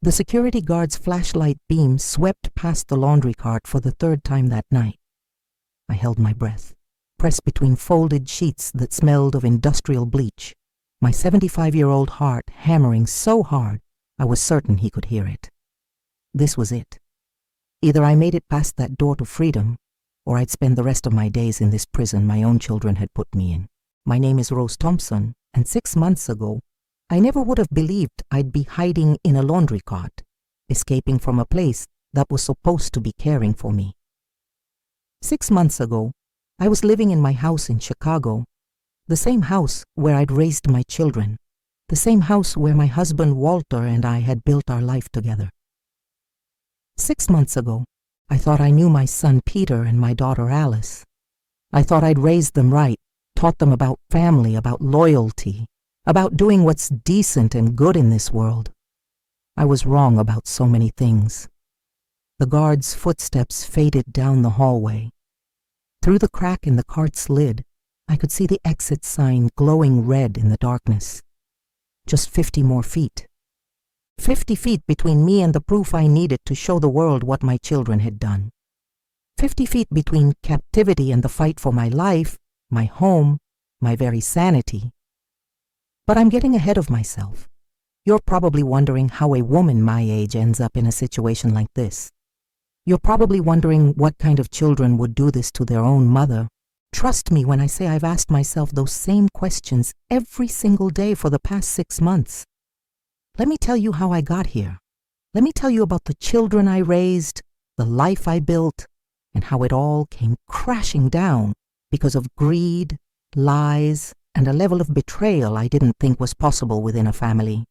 The security guard's flashlight beam swept past the laundry cart for the third time that night. I held my breath, pressed between folded sheets that smelled of industrial bleach, my 75-year-old heart hammering so hard I was certain he could hear it. This was it. Either I made it past that door to freedom, or I'd spend the rest of my days in this prison my own children had put me in. My name is Rose Thompson, and 6 months ago, I never would have believed I'd be hiding in a laundry cart, escaping from a place that was supposed to be caring for me. 6 months ago, I was living in my house in Chicago, the same house where I'd raised my children, the same house where my husband Walter and I had built our life together. 6 months ago, I thought I knew my son Peter and my daughter Alice. I thought I'd raised them right, taught them about family, about loyalty, about doing what's decent and good in this world. I was wrong about so many things. The guard's footsteps faded down the hallway. Through the crack in the cart's lid, I could see the exit sign glowing red in the darkness. Just 50 more feet. 50 feet between me and the proof I needed to show the world what my children had done. 50 feet between captivity and the fight for my life, my home, my very sanity. But I'm getting ahead of myself. You're probably wondering how a woman my age ends up in a situation like this. You're probably wondering what kind of children would do this to their own mother. Trust me when I say I've asked myself those same questions every single day for the past 6 months. Let me tell you how I got here. Let me tell you about the children I raised, the life I built, and how it all came crashing down because of greed, lies, and a level of betrayal I didn't think was possible within a family.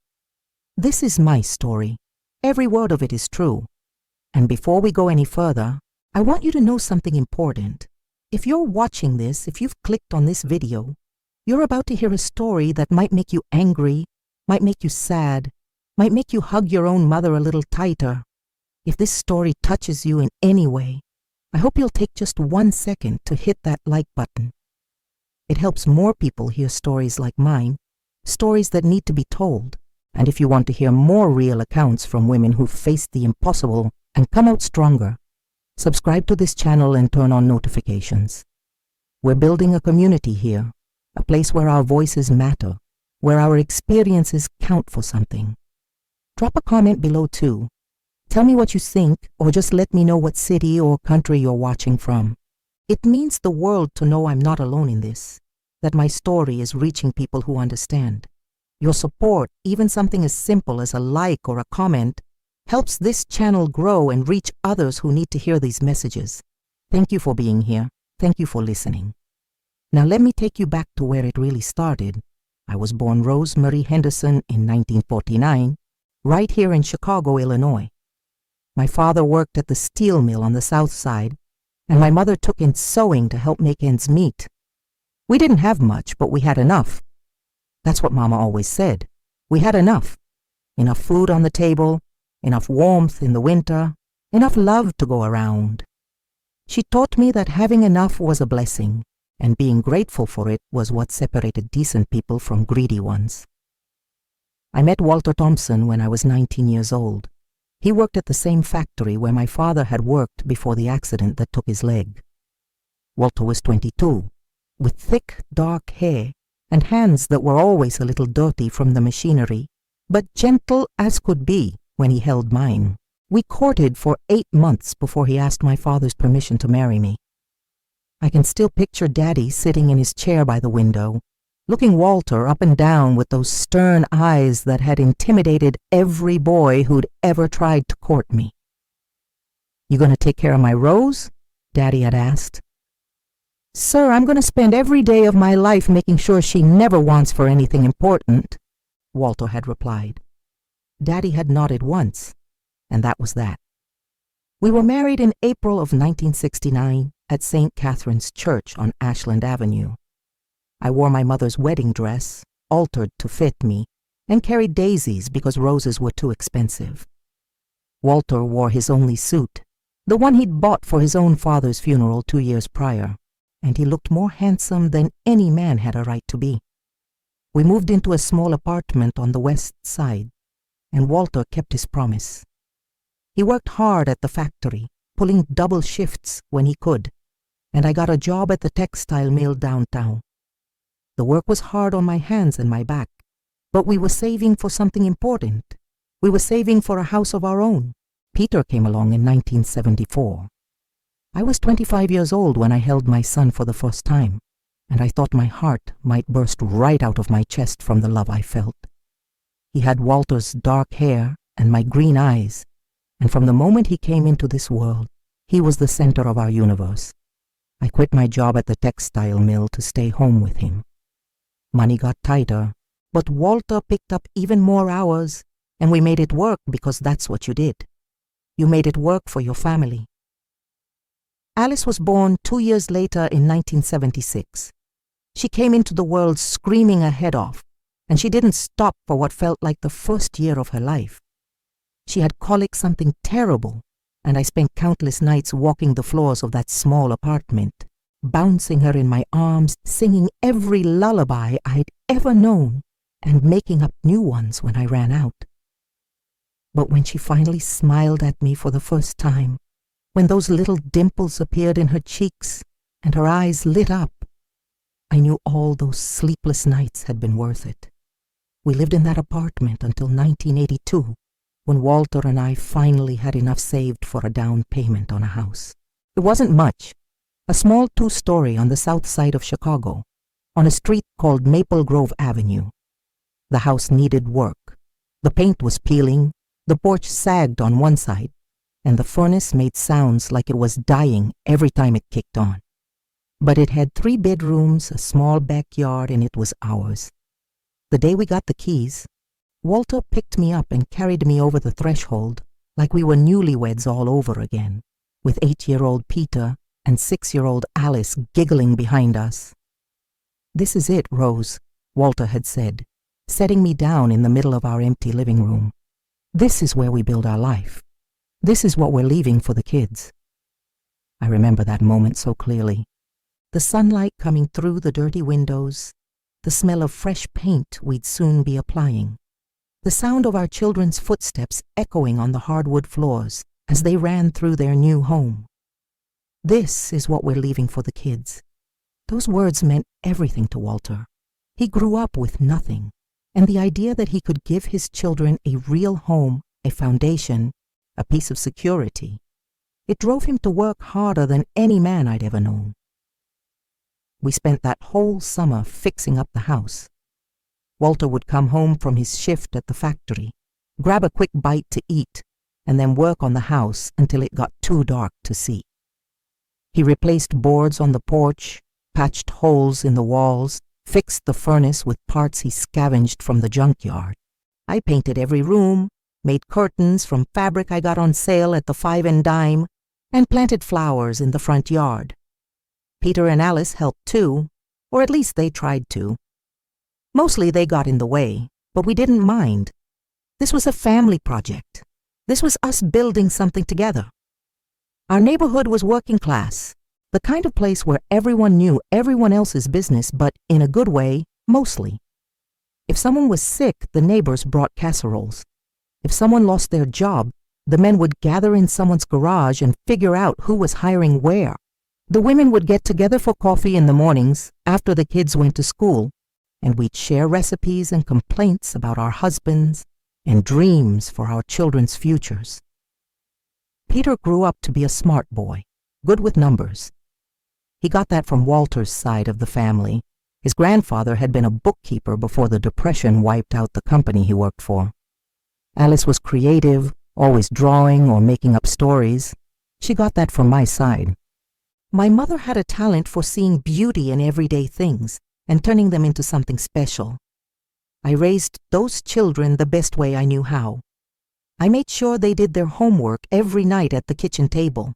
This is my story. Every word of it is true. And before we go any further, I want you to know something important. If you're watching this, if you've clicked on this video, you're about to hear a story that might make you angry, might make you sad, might make you hug your own mother a little tighter. If this story touches you in any way, I hope you'll take just 1 second to hit that like button. It helps more people hear stories like mine, stories that need to be told. And if you want to hear more real accounts from women who've faced the impossible and come out stronger, subscribe to this channel and turn on notifications. We're building a community here, a place where our voices matter, where our experiences count for something. Drop a comment below too. Tell me what you think, or just let me know what city or country you're watching from. It means the world to know I'm not alone in this, that my story is reaching people who understand. Your support, even something as simple as a like or a comment, helps this channel grow and reach others who need to hear these messages. Thank you for being here. Thank you for listening. Now let me take you back to where it really started. I was born Rose Marie Henderson in 1949, right here in Chicago, Illinois. My father worked at the steel mill on the south side, and my mother took in sewing to help make ends meet. We didn't have much, but we had enough. That's what Mama always said. We had enough. Enough food on the table, enough warmth in the winter, enough love to go around. She taught me that having enough was a blessing, and being grateful for it was what separated decent people from greedy ones. I met Walter Thompson when I was 19 years old. He worked at the same factory where my father had worked before the accident that took his leg. Walter was 22, with thick, dark hair and hands that were always a little dirty from the machinery, but gentle as could be when he held mine. We courted for 8 months before he asked my father's permission to marry me. I can still picture Daddy sitting in his chair by the window, looking Walter up and down with those stern eyes that had intimidated every boy who'd ever tried to court me. "You gonna take care of my Rose?" Daddy had asked. "Sir, I'm gonna spend every day of my life making sure she never wants for anything important," Walter had replied. Daddy had nodded once, and that was that. We were married in April of 1969 at St. Catherine's Church on Ashland Avenue. I wore my mother's wedding dress, altered to fit me, and carried daisies because roses were too expensive. Walter wore his only suit, the one he'd bought for his own father's funeral 2 years prior, and he looked more handsome than any man had a right to be. We moved into a small apartment on the west side. and Walter kept his promise. He worked hard at the factory, pulling double shifts when he could, and I got a job at the textile mill downtown. The work was hard on my hands and my back, but we were saving for something important. We were saving for a house of our own. Peter came along in 1974. I was 25 years old when I held my son for the first time, and I thought my heart might burst right out of my chest from the love I felt. He had Walter's dark hair and my green eyes, and from the moment he came into this world, he was the center of our universe. I quit my job at the textile mill to stay home with him. Money got tighter, but Walter picked up even more hours, and we made it work because that's what you did. You made it work for your family. Alice was born 2 years later in 1976. She came into the world screaming her head off, and she didn't stop for what felt like the first year of her life. She had colic, something terrible, and I spent countless nights walking the floors of that small apartment, bouncing her in my arms, singing every lullaby I'd ever known, and making up new ones when I ran out. But when she finally smiled at me for the first time, when those little dimples appeared in her cheeks and her eyes lit up, I knew all those sleepless nights had been worth it. We lived in that apartment until 1982, when Walter and I finally had enough saved for a down payment on a house. It wasn't much, a small 2-story on the south side of Chicago, on a street called Maple Grove Avenue. The house needed work. The paint was peeling, the porch sagged on one side, and the furnace made sounds like it was dying every time it kicked on. But it had 3 bedrooms, a small backyard, and it was ours. The day we got the keys, Walter picked me up and carried me over the threshold like we were newlyweds all over again, with 8-year-old Peter and 6-year-old Alice giggling behind us. "This is it, Rose," Walter had said, setting me down in the middle of our empty living room. "This is where we build our life. This is what we're leaving for the kids." I remember that moment so clearly. The sunlight coming through the dirty windows, the smell of fresh paint we'd soon be applying, the sound of our children's footsteps echoing on the hardwood floors as they ran through their new home. This is what we're leaving for the kids. Those words meant everything to Walter. He grew up with nothing, and the idea that he could give his children a real home, a foundation, a piece of security, it drove him to work harder than any man I'd ever known. We spent that whole summer fixing up the house. Walter would come home from his shift at the factory, grab a quick bite to eat, and then work on the house until it got too dark to see. He replaced boards on the porch, patched holes in the walls, fixed the furnace with parts he scavenged from the junkyard. I painted every room, made curtains from fabric I got on sale at the 5 and dime, and planted flowers in the front yard. Peter and Alice helped too, or at least they tried to. Mostly they got in the way, but we didn't mind. This was a family project. This was us building something together. Our neighborhood was working class, the kind of place where everyone knew everyone else's business, but in a good way, mostly. If someone was sick, the neighbors brought casseroles. If someone lost their job, the men would gather in someone's garage and figure out who was hiring where. The women would get together for coffee in the mornings after the kids went to school, and we'd share recipes and complaints about our husbands and dreams for our children's futures. Peter grew up to be a smart boy, good with numbers. He got that from Walter's side of the family. His grandfather had been a bookkeeper before the Depression wiped out the company he worked for. Alice was creative, always drawing or making up stories. She got that from my side. My mother had a talent for seeing beauty in everyday things and turning them into something special. I raised those children the best way I knew how. I made sure they did their homework every night at the kitchen table.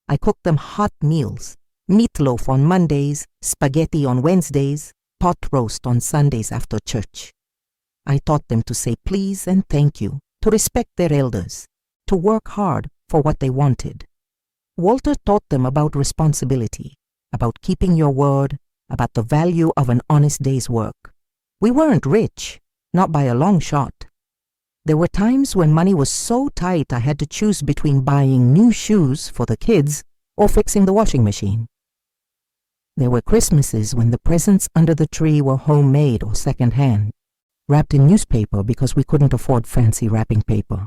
I cooked them hot meals, meatloaf on Mondays, spaghetti on Wednesdays, pot roast on Sundays after church. I taught them to say please and thank you, to respect their elders, to work hard for what they wanted. Walter taught them about responsibility, about keeping your word, about the value of an honest day's work. We weren't rich, not by a long shot. There were times when money was so tight I had to choose between buying new shoes for the kids or fixing the washing machine. There were Christmases when the presents under the tree were homemade or second-hand, wrapped in newspaper because we couldn't afford fancy wrapping paper.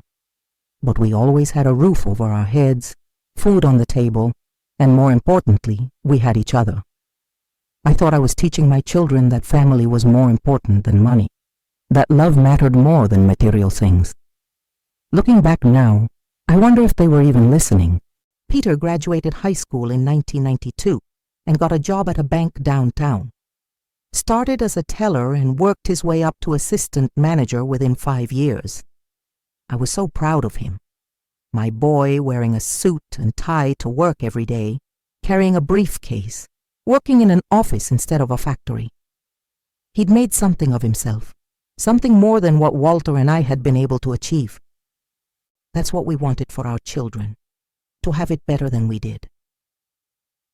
But we always had a roof over our heads, food on the table, and more importantly, we had each other. I thought I was teaching my children that family was more important than money, that love mattered more than material things. Looking back now, I wonder if they were even listening. Peter graduated high school in 1992 and got a job at a bank downtown. Started as a teller and worked his way up to assistant manager within 5 years. I was so proud of him. My boy wearing a suit and tie to work every day, carrying a briefcase, working in an office instead of a factory. He'd made something of himself, something more than what Walter and I had been able to achieve. That's what we wanted for our children, to have it better than we did.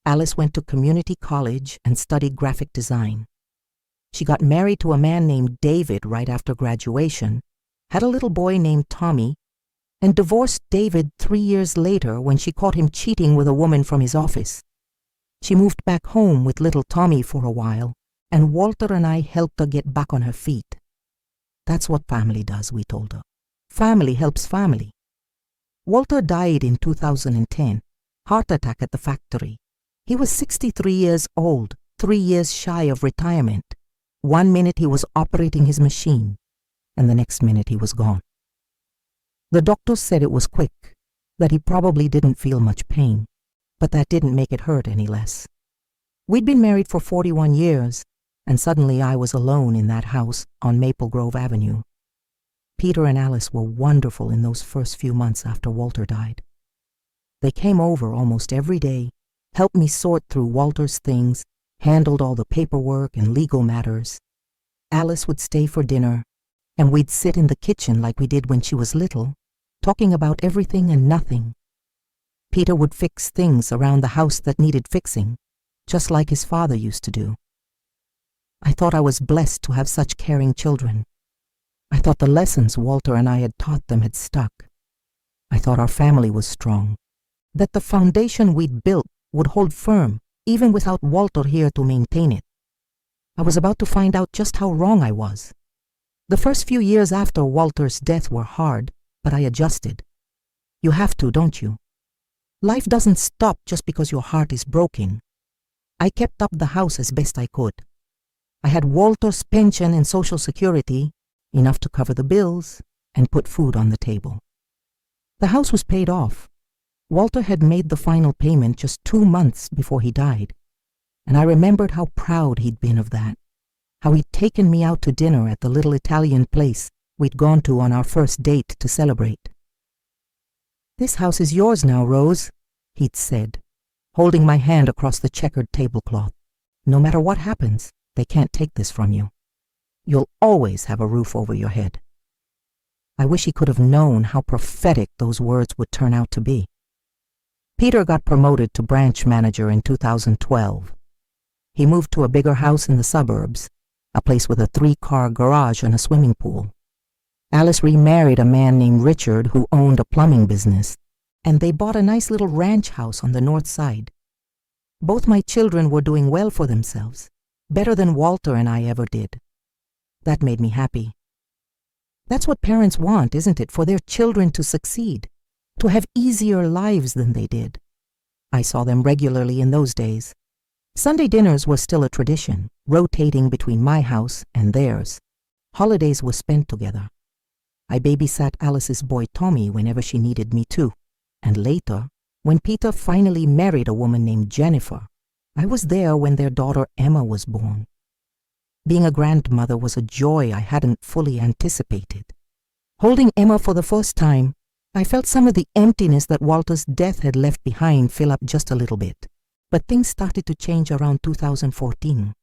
Alice went to community college and studied graphic design. She got married to a man named David right after graduation, had a little boy named Tommy, and divorced David 3 years later when she caught him cheating with a woman from his office. She moved back home with little Tommy for a while, and Walter and I helped her get back on her feet. That's what family does, we told her. Family helps family. Walter died in 2010, heart attack at the factory. He was 63 years old, 3 years shy of retirement. 1 minute he was operating his machine, and the next minute he was gone. The doctors said it was quick, that he probably didn't feel much pain, but that didn't make it hurt any less. We'd been married for 41 years, and suddenly I was alone in that house on Maple Grove Avenue. Peter and Alice were wonderful in those first few months after Walter died. They came over almost every day, helped me sort through Walter's things, handled all the paperwork and legal matters. Alice would stay for dinner, and we'd sit in the kitchen like we did when she was little, talking about everything and nothing. Peter would fix things around the house that needed fixing, just like his father used to do. I thought I was blessed to have such caring children. I thought the lessons Walter and I had taught them had stuck. I thought our family was strong, that the foundation we'd built would hold firm even without Walter here to maintain it. I was about to find out just how wrong I was. The first few years after Walter's death were hard, but I adjusted. You have to, don't you? Life doesn't stop just because your heart is broken. I kept up the house as best I could. I had Walter's pension and Social Security, enough to cover the bills and put food on the table. The house was paid off. Walter had made the final payment just 2 months before he died, and I remembered how proud he'd been of that, how he'd taken me out to dinner at the little Italian place we'd gone to on our first date to celebrate. "This house is yours now, Rose," he'd said, holding my hand across the checkered tablecloth. "No matter what happens, they can't take this from you. You'll always have a roof over your head." I wish he could have known how prophetic those words would turn out to be. Peter got promoted to branch manager in 2012. He moved to a bigger house in the suburbs, a place with a 3-car garage and a swimming pool. Alice remarried a man named Richard who owned a plumbing business, and they bought a nice little ranch house on the north side. Both my children were doing well for themselves, better than Walter and I ever did. That made me happy. That's what parents want, isn't it, for their children to succeed, to have easier lives than they did. I saw them regularly in those days. Sunday dinners were still a tradition, rotating between my house and theirs. Holidays were spent together. I babysat Alice's boy Tommy whenever she needed me to, and later, when Peter finally married a woman named Jennifer, I was there when their daughter Emma was born. Being a grandmother was a joy I hadn't fully anticipated. Holding Emma for the first time, I felt some of the emptiness that Walter's death had left behind fill up just a little bit. But things started to change around 2014.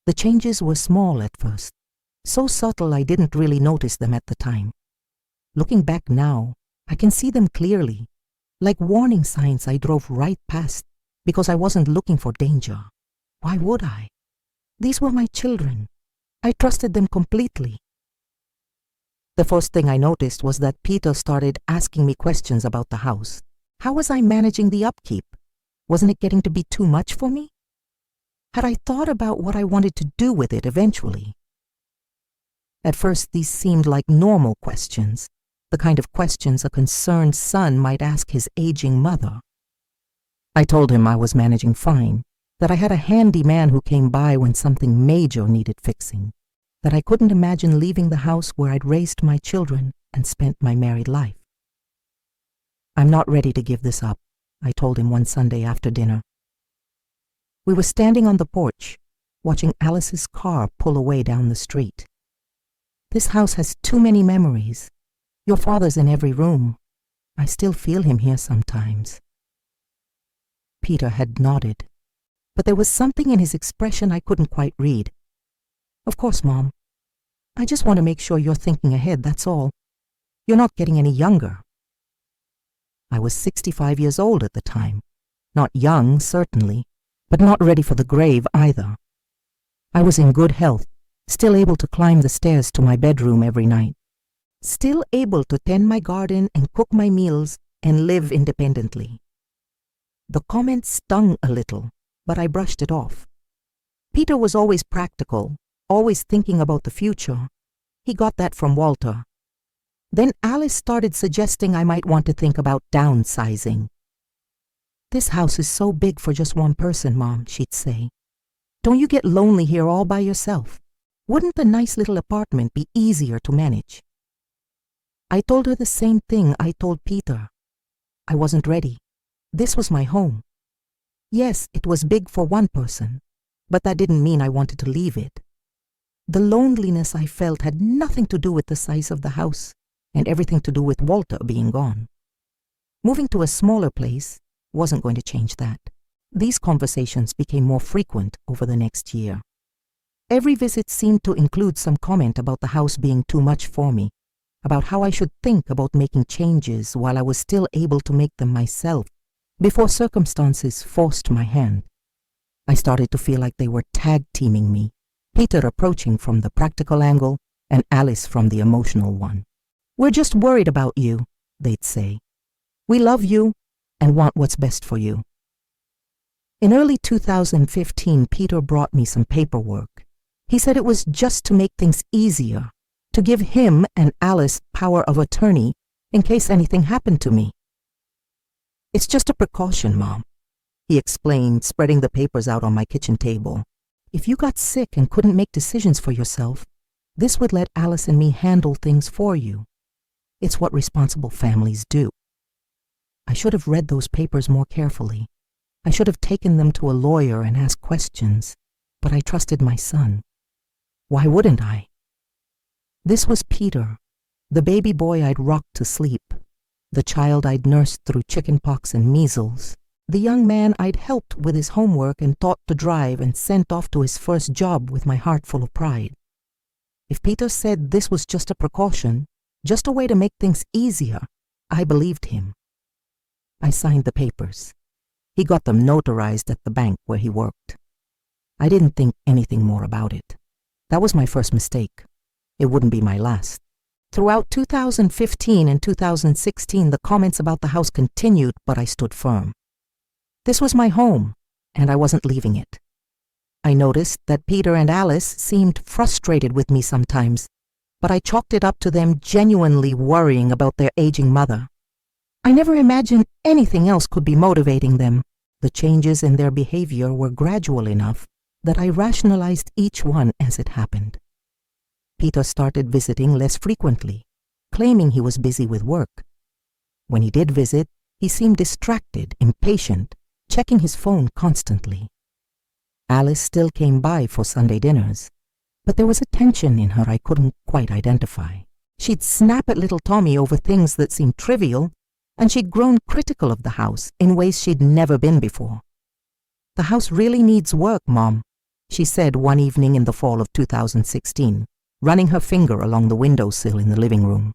The changes were small at first, so subtle I didn't really notice them at the time. Looking back now, I can see them clearly, like warning signs I drove right past because I wasn't looking for danger. Why would I? These were my children. I trusted them completely. The first thing I noticed was that Peter started asking me questions about the house. How was I managing the upkeep? Wasn't it getting to be too much for me? Had I thought about what I wanted to do with it eventually? At first, these seemed like normal questions, the kind of questions a concerned son might ask his aging mother. I told him I was managing fine, that I had a handy man who came by when something major needed fixing, that I couldn't imagine leaving the house where I'd raised my children and spent my married life. I'm not ready to give this up, I told him one Sunday after dinner. We were standing on the porch, watching Alice's car pull away down the street. This house has too many memories. Your father's in every room. I still feel him here sometimes. Peter had nodded, but there was something in his expression I couldn't quite read. Of course, Mom. I just want to make sure you're thinking ahead, that's all. You're not getting any younger. I was 65 years old at the time. Not young, certainly, but not ready for the grave either. I was in good health, still able to climb the stairs to my bedroom every night, still able to tend my garden and cook my meals and live independently. The comment stung a little, but I brushed it off. Peter was always practical, always thinking about the future. He got that from Walter. Then Alice started suggesting I might want to think about downsizing. This house is so big for just one person, Mom, she'd say. Don't you get lonely here all by yourself? Wouldn't the nice little apartment be easier to manage? I told her the same thing I told Peter. I wasn't ready. This was my home. Yes, it was big for one person, but that didn't mean I wanted to leave it. The loneliness I felt had nothing to do with the size of the house and everything to do with Walter being gone. Moving to a smaller place wasn't going to change that. These conversations became more frequent over the next year. Every visit seemed to include some comment about the house being too much for me, about how I should think about making changes while I was still able to make them myself, before circumstances forced my hand. I started to feel like they were tag-teaming me, Peter approaching from the practical angle and Alice from the emotional one. We're just worried about you, they'd say. We love you and want what's best for you. In early 2015, Peter brought me some paperwork. He said it was just to make things easier, to give him and Alice power of attorney in case anything happened to me. It's just a precaution, Mom, he explained, spreading the papers out on my kitchen table. If you got sick and couldn't make decisions for yourself, this would let Alice and me handle things for you. It's what responsible families do. I should have read those papers more carefully. I should have taken them to a lawyer and asked questions, but I trusted my son. Why wouldn't I? This was Peter, the baby boy I'd rocked to sleep, the child I'd nursed through chickenpox and measles, the young man I'd helped with his homework and taught to drive and sent off to his first job with my heart full of pride. If Peter said this was just a precaution, just a way to make things easier, I believed him. I signed the papers. He got them notarized at the bank where he worked. I didn't think anything more about it. That was my first mistake. It wouldn't be my last. Throughout 2015 and 2016, the comments about the house continued, but I stood firm. This was my home, and I wasn't leaving it. I noticed that Peter and Alice seemed frustrated with me sometimes, but I chalked it up to them genuinely worrying about their aging mother. I never imagined anything else could be motivating them. The changes in their behavior were gradual enough that I rationalized each one as it happened. Peter started visiting less frequently, claiming he was busy with work. When he did visit, he seemed distracted, impatient, checking his phone constantly. Alice still came by for Sunday dinners, but there was a tension in her I couldn't quite identify. She'd snap at little Tommy over things that seemed trivial, and she'd grown critical of the house in ways she'd never been before. The house really needs work, Mom, she said one evening in the fall of 2016, running her finger along the windowsill in the living room.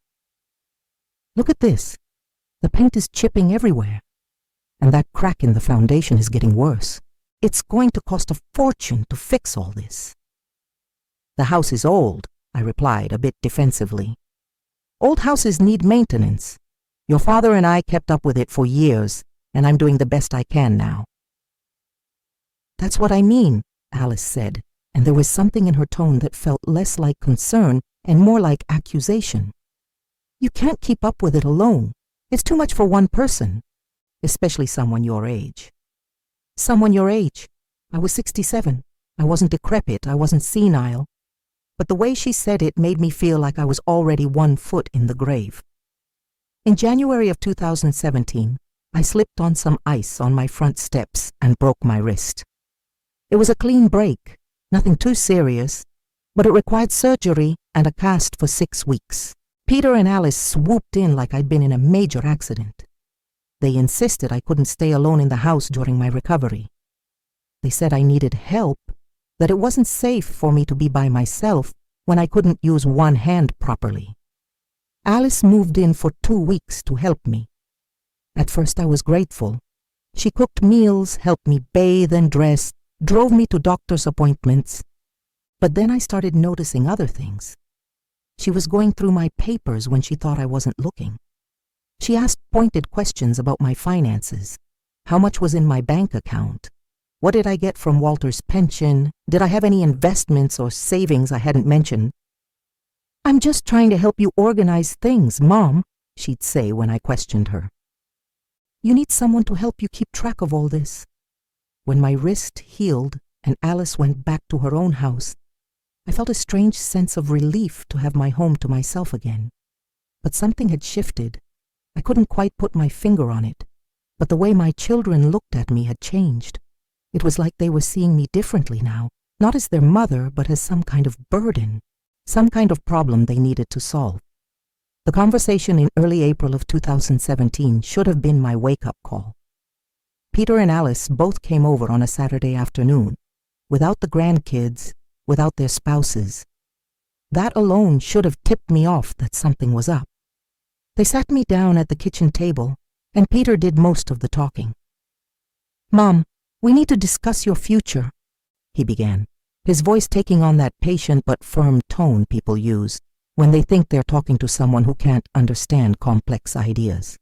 Look at this. The paint is chipping everywhere, and that crack in the foundation is getting worse. It's going to cost a fortune to fix all this. The house is old, I replied a bit defensively. Old houses need maintenance. Your father and I kept up with it for years, and I'm doing the best I can now." "That's what I mean," Alice said, and there was something in her tone that felt less like concern and more like accusation. "You can't keep up with it alone. It's too much for one person, especially someone your age." "Someone your age? I was 67. I wasn't decrepit. I wasn't senile." But the way she said it made me feel like I was already 1 foot in the grave. In January of 2017, I slipped on some ice on my front steps and broke my wrist. It was a clean break, nothing too serious, but it required surgery and a cast for 6 weeks. Peter and Alice swooped in like I'd been in a major accident. They insisted I couldn't stay alone in the house during my recovery. They said I needed help, that it wasn't safe for me to be by myself when I couldn't use one hand properly. Alice moved in for 2 weeks to help me. At first I was grateful. She cooked meals, helped me bathe and dress, drove me to doctor's appointments. But then I started noticing other things. She was going through my papers when she thought I wasn't looking. She asked pointed questions about my finances. How much was in my bank account? What did I get from Walter's pension? Did I have any investments or savings I hadn't mentioned? "I'm just trying to help you organize things, Mom," she'd say when I questioned her. "You need someone to help you keep track of all this." When my wrist healed and Alice went back to her own house, I felt a strange sense of relief to have my home to myself again. But something had shifted. I couldn't quite put my finger on it, but the way my children looked at me had changed. It was like they were seeing me differently now, not as their mother, but as some kind of burden, some kind of problem they needed to solve. The conversation in early April of 2017 should have been my wake-up call. Peter and Alice both came over on a Saturday afternoon, without the grandkids, without their spouses. That alone should have tipped me off that something was up. They sat me down at the kitchen table, and Peter did most of the talking. "Mom, we need to discuss your future," he began, his voice taking on that patient but firm tone people use when they think they're talking to someone who can't understand complex ideas.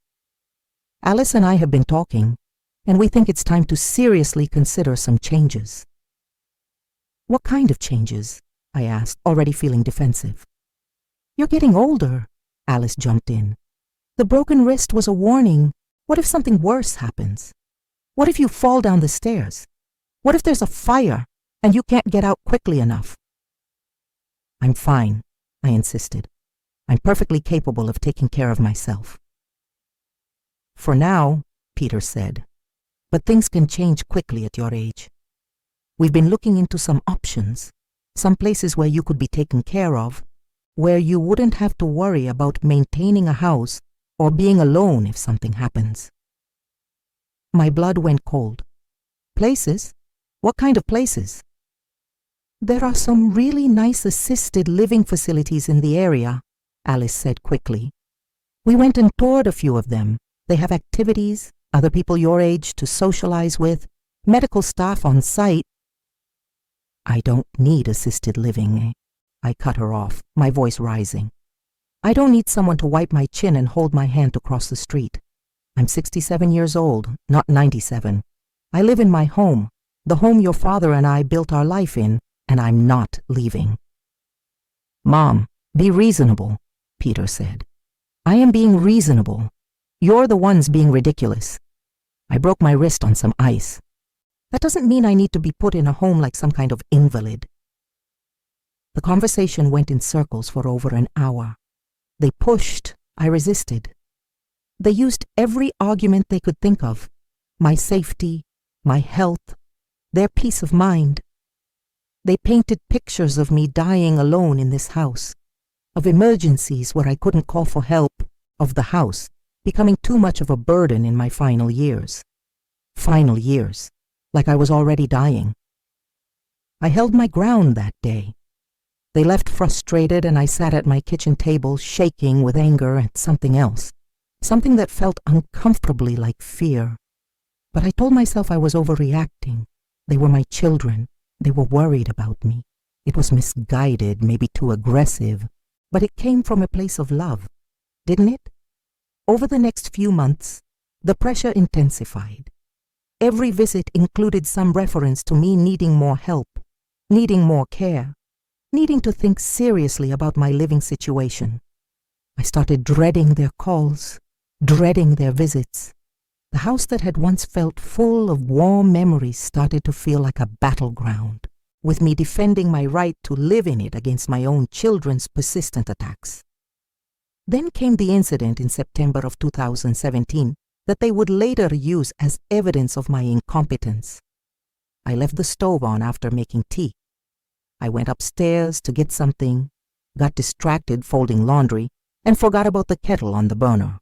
"Alice and I have been talking, and we think it's time to seriously consider some changes." "What kind of changes?" I asked, already feeling defensive. "You're getting older," Alice jumped in. "The broken wrist was a warning. What if something worse happens? What if you fall down the stairs? What if there's a fire and you can't get out quickly enough?" "I'm fine," I insisted. "I'm perfectly capable of taking care of myself." "For now," Peter said, "but things can change quickly at your age. We've been looking into some options, some places where you could be taken care of, where you wouldn't have to worry about maintaining a house or being alone if something happens." My blood went cold. "Places? What kind of places?" "There are some really nice assisted living facilities in the area," Alice said quickly. "We went and toured a few of them. They have activities, other people your age to socialize with, medical staff on site." "I don't need assisted living," I cut her off, my voice rising. "I don't need someone to wipe my chin and hold my hand to cross the street. I'm 67 years old, not 97. I live in my home, the home your father and I built our life in, and I'm not leaving." "Mom, be reasonable," Peter said. "I am being reasonable. You're the ones being ridiculous. I broke my wrist on some ice. That doesn't mean I need to be put in a home like some kind of invalid." The conversation went in circles for over an hour. They pushed, I resisted. They used every argument they could think of: my safety, my health, their peace of mind. They painted pictures of me dying alone in this house, of emergencies where I couldn't call for help, of the house becoming too much of a burden in my final years. Final years, like I was already dying. I held my ground that day. They left frustrated, and I sat at my kitchen table shaking with anger at something else. Something that felt uncomfortably like fear. But I told myself I was overreacting. They were my children. They were worried about me. It was misguided, maybe too aggressive, but it came from a place of love. didn't it? Over the next few months, the pressure intensified. Every visit included some reference to me needing more help, needing more care, needing to think seriously about my living situation. I started dreading their calls, dreading their visits. The house that had once felt full of warm memories started to feel like a battleground, with me defending my right to live in it against my own children's persistent attacks. Then came the incident in September of 2017 that they would later use as evidence of my incompetence. I left the stove on after making tea. I went upstairs to get something, got distracted folding laundry, and forgot about the kettle on the burner.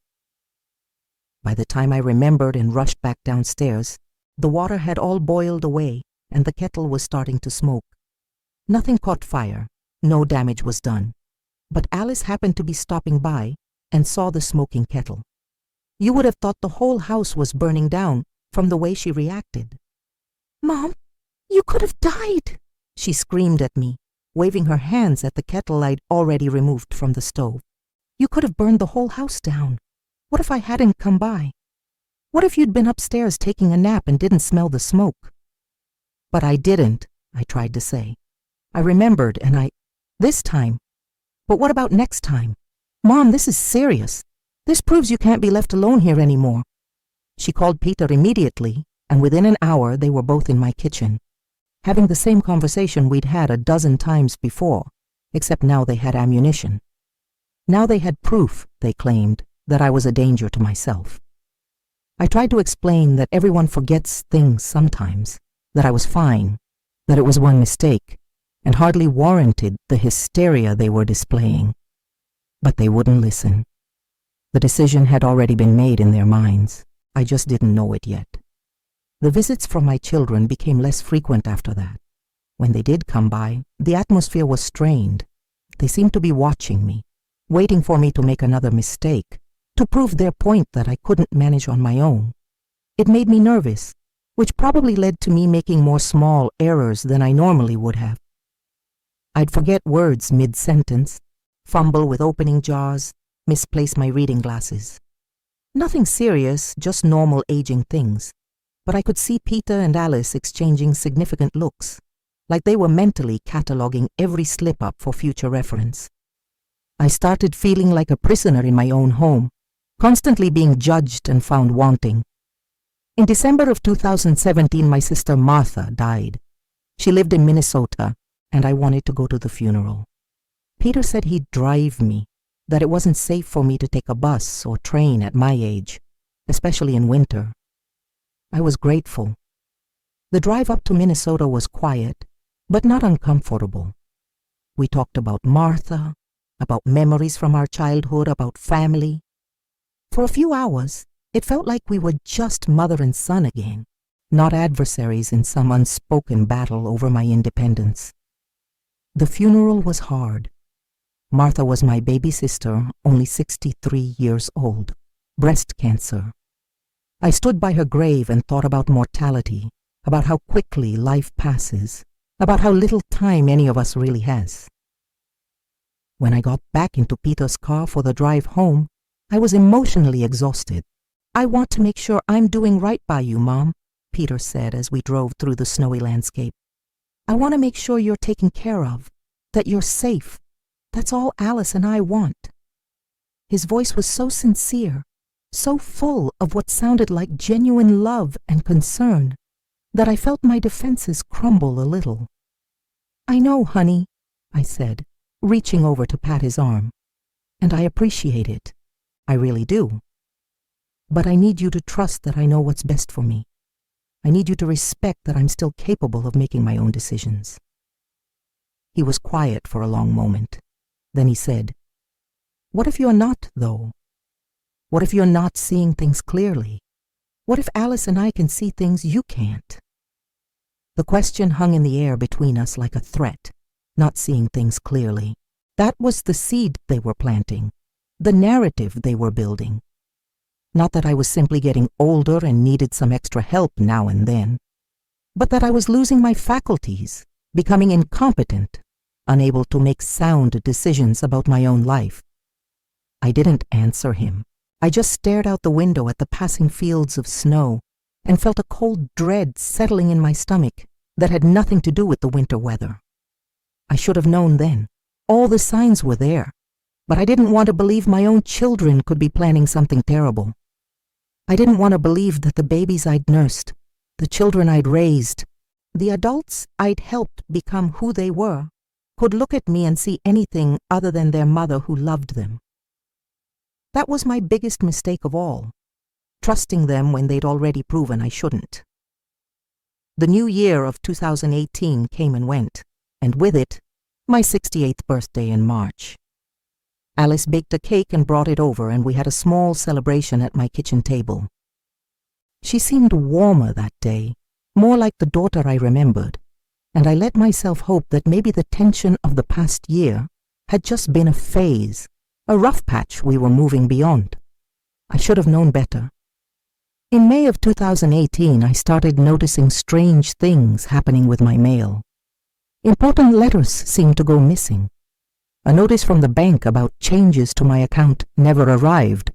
By the time I remembered and rushed back downstairs, the water had all boiled away and the kettle was starting to smoke. Nothing caught fire, no damage was done, but Alice happened to be stopping by and saw the smoking kettle. You would have thought the whole house was burning down from the way she reacted. "Mom, you could have died," she screamed at me, waving her hands at the kettle I'd already removed from the stove. "You could have burned the whole house down. What if I hadn't come by? What if you'd been upstairs taking a nap and didn't smell the smoke?" "But I didn't," I tried to say. "I remembered and this time. But what about next time? Mom, this is serious. This proves you can't be left alone here anymore." She called Peter immediately, and within an hour they were both in my kitchen, having the same conversation we'd had a dozen times before, except now they had ammunition. Now they had proof, they claimed, that I was a danger to myself. I tried to explain that everyone forgets things sometimes, that I was fine, that it was one mistake, and hardly warranted the hysteria they were displaying. But they wouldn't listen. The decision had already been made in their minds. I just didn't know it yet. The visits from my children became less frequent after that. When they did come by, the atmosphere was strained. They seemed to be watching me, waiting for me to make another mistake, to prove their point that I couldn't manage on my own. It made me nervous, which probably led to me making more small errors than I normally would have. I'd forget words mid-sentence, fumble with opening jars, misplace my reading glasses. Nothing serious, just normal aging things. But I could see Peter and Alice exchanging significant looks, like they were mentally cataloging every slip-up for future reference. I started feeling like a prisoner in my own home, constantly being judged and found wanting. In December of 2017, my sister Martha died. She lived in Minnesota, and I wanted to go to the funeral. Peter said he'd drive me, that it wasn't safe for me to take a bus or train at my age, especially in winter. I was grateful. The drive up to Minnesota was quiet, but not uncomfortable. We talked about Martha, about memories from our childhood, about family. For a few hours, it felt like we were just mother and son again, not adversaries in some unspoken battle over my independence. The funeral was hard. Martha was my baby sister, only 63 years old, breast cancer. I stood by her grave and thought about mortality, about how quickly life passes, about how little time any of us really has. When I got back into Peter's car for the drive home, I was emotionally exhausted. "I want to make sure I'm doing right by you, Mom," Peter said as we drove through the snowy landscape. "I want to make sure you're taken care of, that you're safe. That's all Alice and I want." His voice was so sincere, so full of what sounded like genuine love and concern, that I felt my defenses crumble a little. "I know, honey," I said, reaching over to pat his arm. "And I appreciate it. I really do. But I need you to trust that I know what's best for me. I need you to respect that I'm still capable of making my own decisions." He was quiet for a long moment. Then he said, "What if you're not, though? What if you're not seeing things clearly? What if Alice and I can see things you can't?" The question hung in the air between us like a threat, not seeing things clearly. That was the seed they were planting, the narrative they were building. Not that I was simply getting older and needed some extra help now and then, but that I was losing my faculties, becoming incompetent, unable to make sound decisions about my own life. I didn't answer him. I just stared out the window at the passing fields of snow and felt a cold dread settling in my stomach that had nothing to do with the winter weather. I should have known then. All the signs were there, but I didn't want to believe my own children could be planning something terrible. I didn't want to believe that the babies I'd nursed, the children I'd raised, the adults I'd helped become who they were, could look at me and see anything other than their mother who loved them. That was my biggest mistake of all, trusting them when they'd already proven I shouldn't. The new year of 2018 came and went, and with it, my 68th birthday in March. Alice baked a cake and brought it over, and we had a small celebration at my kitchen table. She seemed warmer that day, more like the daughter I remembered, and I let myself hope that maybe the tension of the past year had just been a phase, a rough patch we were moving beyond. I should have known better. In May of 2018, I started noticing strange things happening with my mail. Important letters seemed to go missing. A notice from the bank about changes to my account never arrived,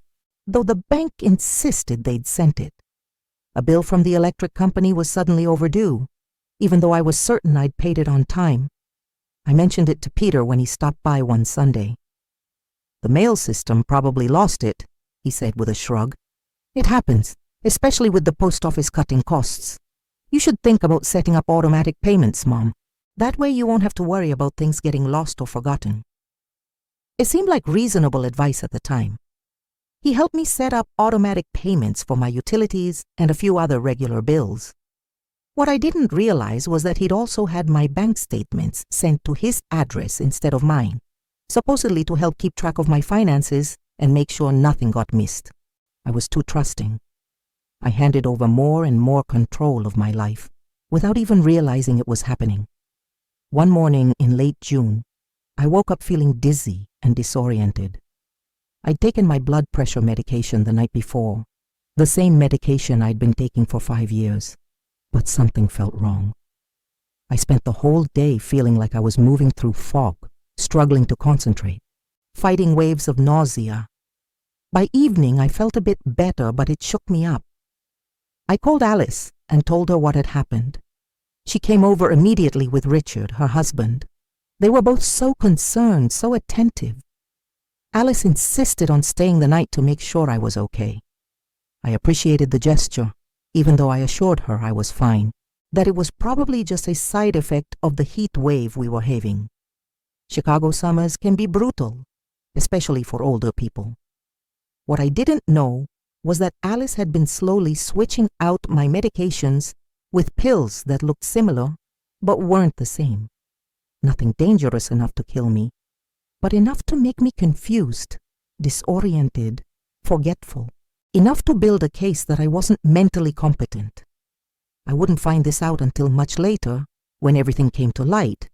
though the bank insisted they'd sent it. A bill from the electric company was suddenly overdue, even though I was certain I'd paid it on time. I mentioned it to Peter when he stopped by one Sunday. "The mail system probably lost it," he said with a shrug. "It happens, especially with the post office cutting costs. You should think about setting up automatic payments, Mom. That way you won't have to worry about things getting lost or forgotten." It seemed like reasonable advice at the time. He helped me set up automatic payments for my utilities and a few other regular bills. What I didn't realize was that he'd also had my bank statements sent to his address instead of mine, supposedly to help keep track of my finances and make sure nothing got missed. I was too trusting. I handed over more and more control of my life, without even realizing it was happening. One morning in late June, I woke up feeling dizzy and disoriented. I'd taken my blood pressure medication the night before, the same medication I'd been taking for 5 years, but something felt wrong. I spent the whole day feeling like I was moving through fog, struggling to concentrate, fighting waves of nausea. By evening, I felt a bit better, but it shook me up. I called Alice and told her what had happened. She came over immediately with Richard, her husband. They were both so concerned, so attentive. Alice insisted on staying the night to make sure I was okay. I appreciated the gesture, even though I assured her I was fine, that it was probably just a side effect of the heat wave we were having. Chicago summers can be brutal, especially for older people. What I didn't know was that Alice had been slowly switching out my medications with pills that looked similar but weren't the same. Nothing dangerous enough to kill me, but enough to make me confused, disoriented, forgetful. Enough to build a case that I wasn't mentally competent. I wouldn't find this out until much later, when everything came to light.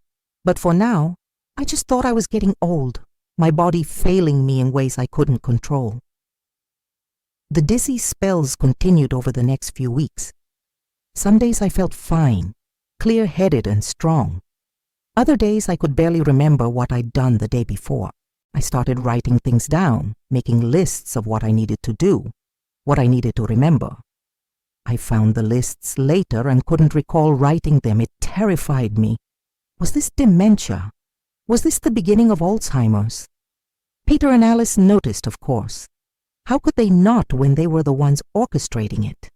But for now, I just thought I was getting old, my body failing me in ways I couldn't control. The dizzy spells continued over the next few weeks. Some days I felt fine, clear-headed and strong. Other days I could barely remember what I'd done the day before. I started writing things down, making lists of what I needed to do, what I needed to remember. I found the lists later and couldn't recall writing them. It terrified me. Was this dementia? Was this the beginning of Alzheimer's? Peter and Alice noticed, of course. How could they not when they were the ones orchestrating it?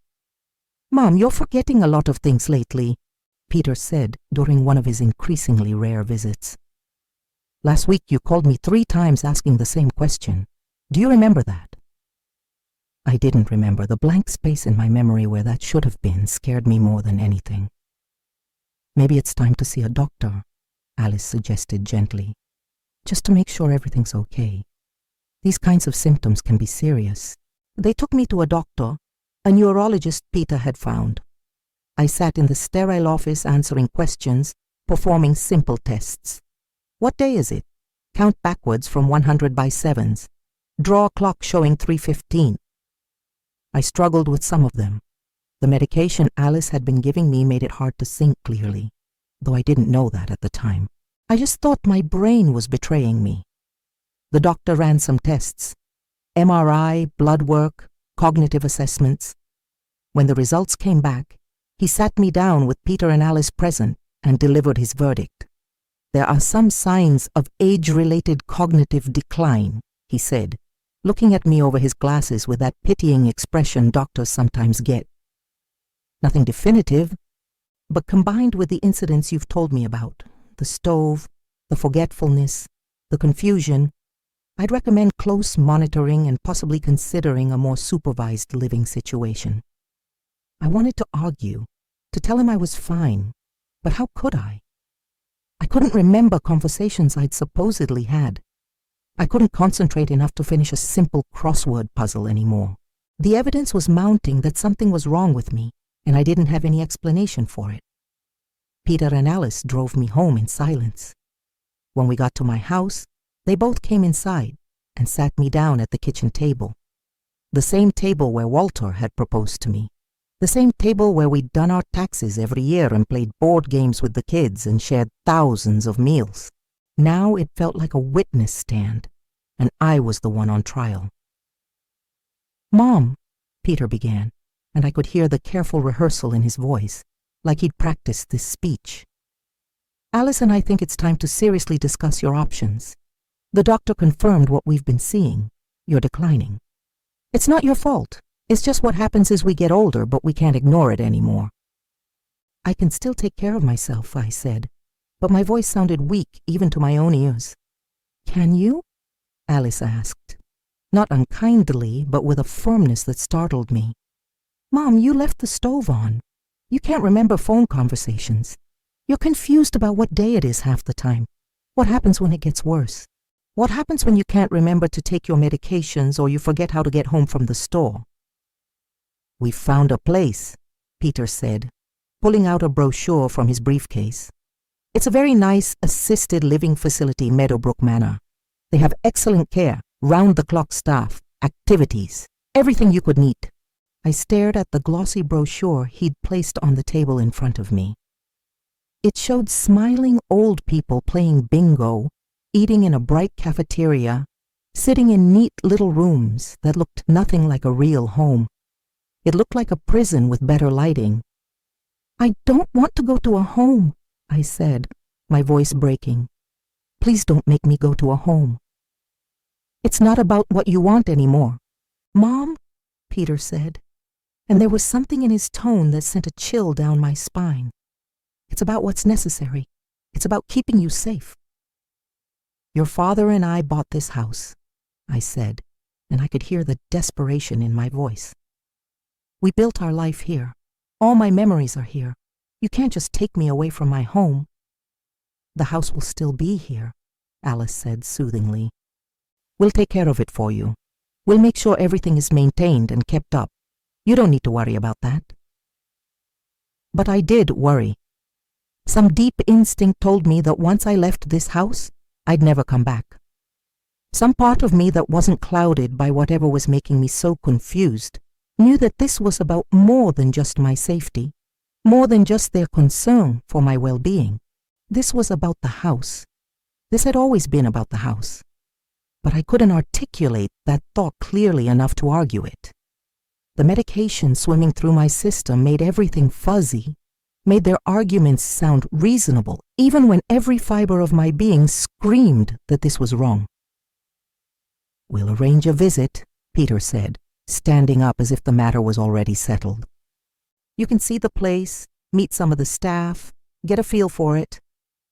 "Mom, you're forgetting a lot of things lately," Peter said during one of his increasingly rare visits. "Last week you called me 3 times asking the same question. Do you remember that?" I didn't remember. The blank space in my memory where that should have been scared me more than anything. "Maybe it's time to see a doctor," Alice suggested gently, "just to make sure everything's okay. These kinds of symptoms can be serious." They took me to a doctor, a neurologist Peter had found. I sat in the sterile office answering questions, performing simple tests. "What day is it? Count backwards from 100 by 7s. Draw a clock showing 3:15. I struggled with some of them. The medication Alice had been giving me made it hard to think clearly, though I didn't know that at the time. I just thought my brain was betraying me. The doctor ran some tests, MRI, blood work, cognitive assessments. When the results came back, he sat me down with Peter and Alice present and delivered his verdict. There are some signs of age-related cognitive decline, he said, looking at me over his glasses with that pitying expression doctors sometimes get. Nothing definitive, but combined with the incidents you've told me about, the stove, the forgetfulness, the confusion, I'd recommend close monitoring and possibly considering a more supervised living situation. I wanted to argue, to tell him I was fine, but how could I? I couldn't remember conversations I'd supposedly had. I couldn't concentrate enough to finish a simple crossword puzzle anymore. The evidence was mounting that something was wrong with me, and I didn't have any explanation for it. Peter and Alice drove me home in silence. When we got to my house, they both came inside and sat me down at the kitchen table. The same table where Walter had proposed to me. The same table where we'd done our taxes every year and played board games with the kids and shared thousands of meals. Now it felt like a witness stand, and I was the one on trial. "Mom," Peter began, and I could hear the careful rehearsal in his voice, like he'd practiced this speech. "Alice and I think it's time to seriously discuss your options. The doctor confirmed what we've been seeing. You're declining. It's not your fault. It's just what happens as we get older, but we can't ignore it anymore." "I can still take care of myself," I said, but my voice sounded weak even to my own ears. "Can you?" Alice asked, not unkindly, but with a firmness that startled me. "Mom, you left the stove on. You can't remember phone conversations. You're confused about what day it is half the time. What happens when it gets worse? What happens when you can't remember to take your medications or you forget how to get home from the store?" "We've found a place," Peter said, pulling out a brochure from his briefcase. "It's a very nice assisted living facility, Meadowbrook Manor. They have excellent care, round-the-clock staff, activities, everything you could need." I stared at the glossy brochure he'd placed on the table in front of me. It showed smiling old people playing bingo, eating in a bright cafeteria, sitting in neat little rooms that looked nothing like a real home. It looked like a prison with better lighting. "I don't want to go to a home," I said, my voice breaking. "Please don't make me go to a home." "It's not about what you want anymore." "Mom," Peter said, and there was something in his tone that sent a chill down my spine. "It's about what's necessary. It's about keeping you safe." "Your father and I bought this house," I said, and I could hear the desperation in my voice. "We built our life here. All my memories are here. You can't just take me away from my home." "The house will still be here," Alice said soothingly. "We'll take care of it for you. We'll make sure everything is maintained and kept up. You don't need to worry about that." But I did worry. Some deep instinct told me that once I left this house, I'd never come back. Some part of me that wasn't clouded by whatever was making me so confused knew that this was about more than just my safety, more than just their concern for my well-being. This was about the house. This had always been about the house. But I couldn't articulate that thought clearly enough to argue it. The medication swimming through my system made everything fuzzy, made their arguments sound reasonable, even when every fiber of my being screamed that this was wrong. "We'll arrange a visit," Peter said, standing up as if the matter was already settled. "You can see the place, meet some of the staff, get a feel for it.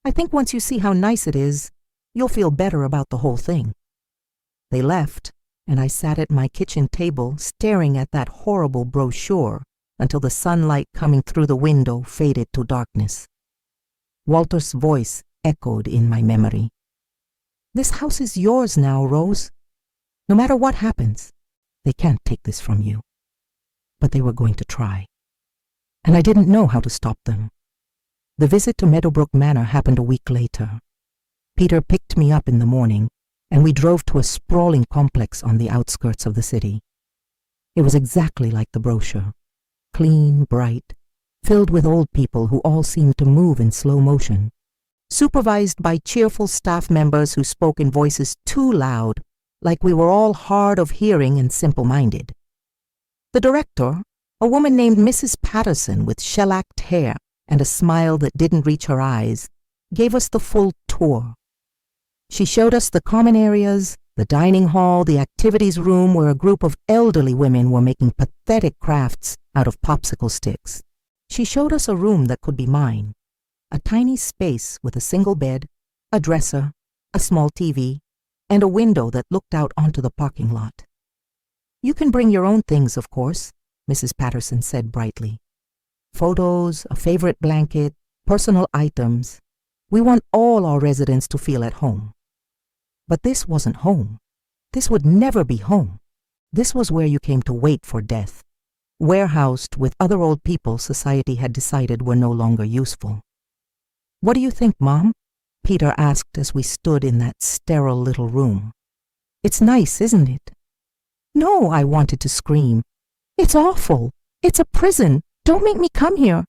I think once you see how nice it is, you'll feel better about the whole thing." They left, and I sat at my kitchen table staring at that horrible brochure until the sunlight coming through the window faded to darkness. Walter's voice echoed in my memory. "This house is yours now, Rose. No matter what happens, they can't take this from you." But they were going to try. And I didn't know how to stop them. The visit to Meadowbrook Manor happened a week later. Peter picked me up in the morning, and we drove to a sprawling complex on the outskirts of the city. It was exactly like the brochure. Clean, bright, filled with old people who all seemed to move in slow motion, supervised by cheerful staff members who spoke in voices too loud, like we were all hard of hearing and simple-minded. The director, a woman named Mrs. Patterson with shellacked hair and a smile that didn't reach her eyes, gave us the full tour. She showed us the common areas, the dining hall, the activities room where a group of elderly women were making pathetic crafts out of popsicle sticks. She showed us a room that could be mine, a tiny space with a single bed, a dresser, a small TV, and a window that looked out onto the parking lot. "You can bring your own things, of course," Mrs. Patterson said brightly. "Photos, a favorite blanket, personal items. We want all our residents to feel at home." But this wasn't home. This would never be home. This was where you came to wait for death, warehoused with other old people society had decided were no longer useful. "What do you think, Mom?" Peter asked as we stood in that sterile little room. "It's nice, isn't it?" "No," I wanted to scream. "It's awful. It's a prison. Don't make me come here."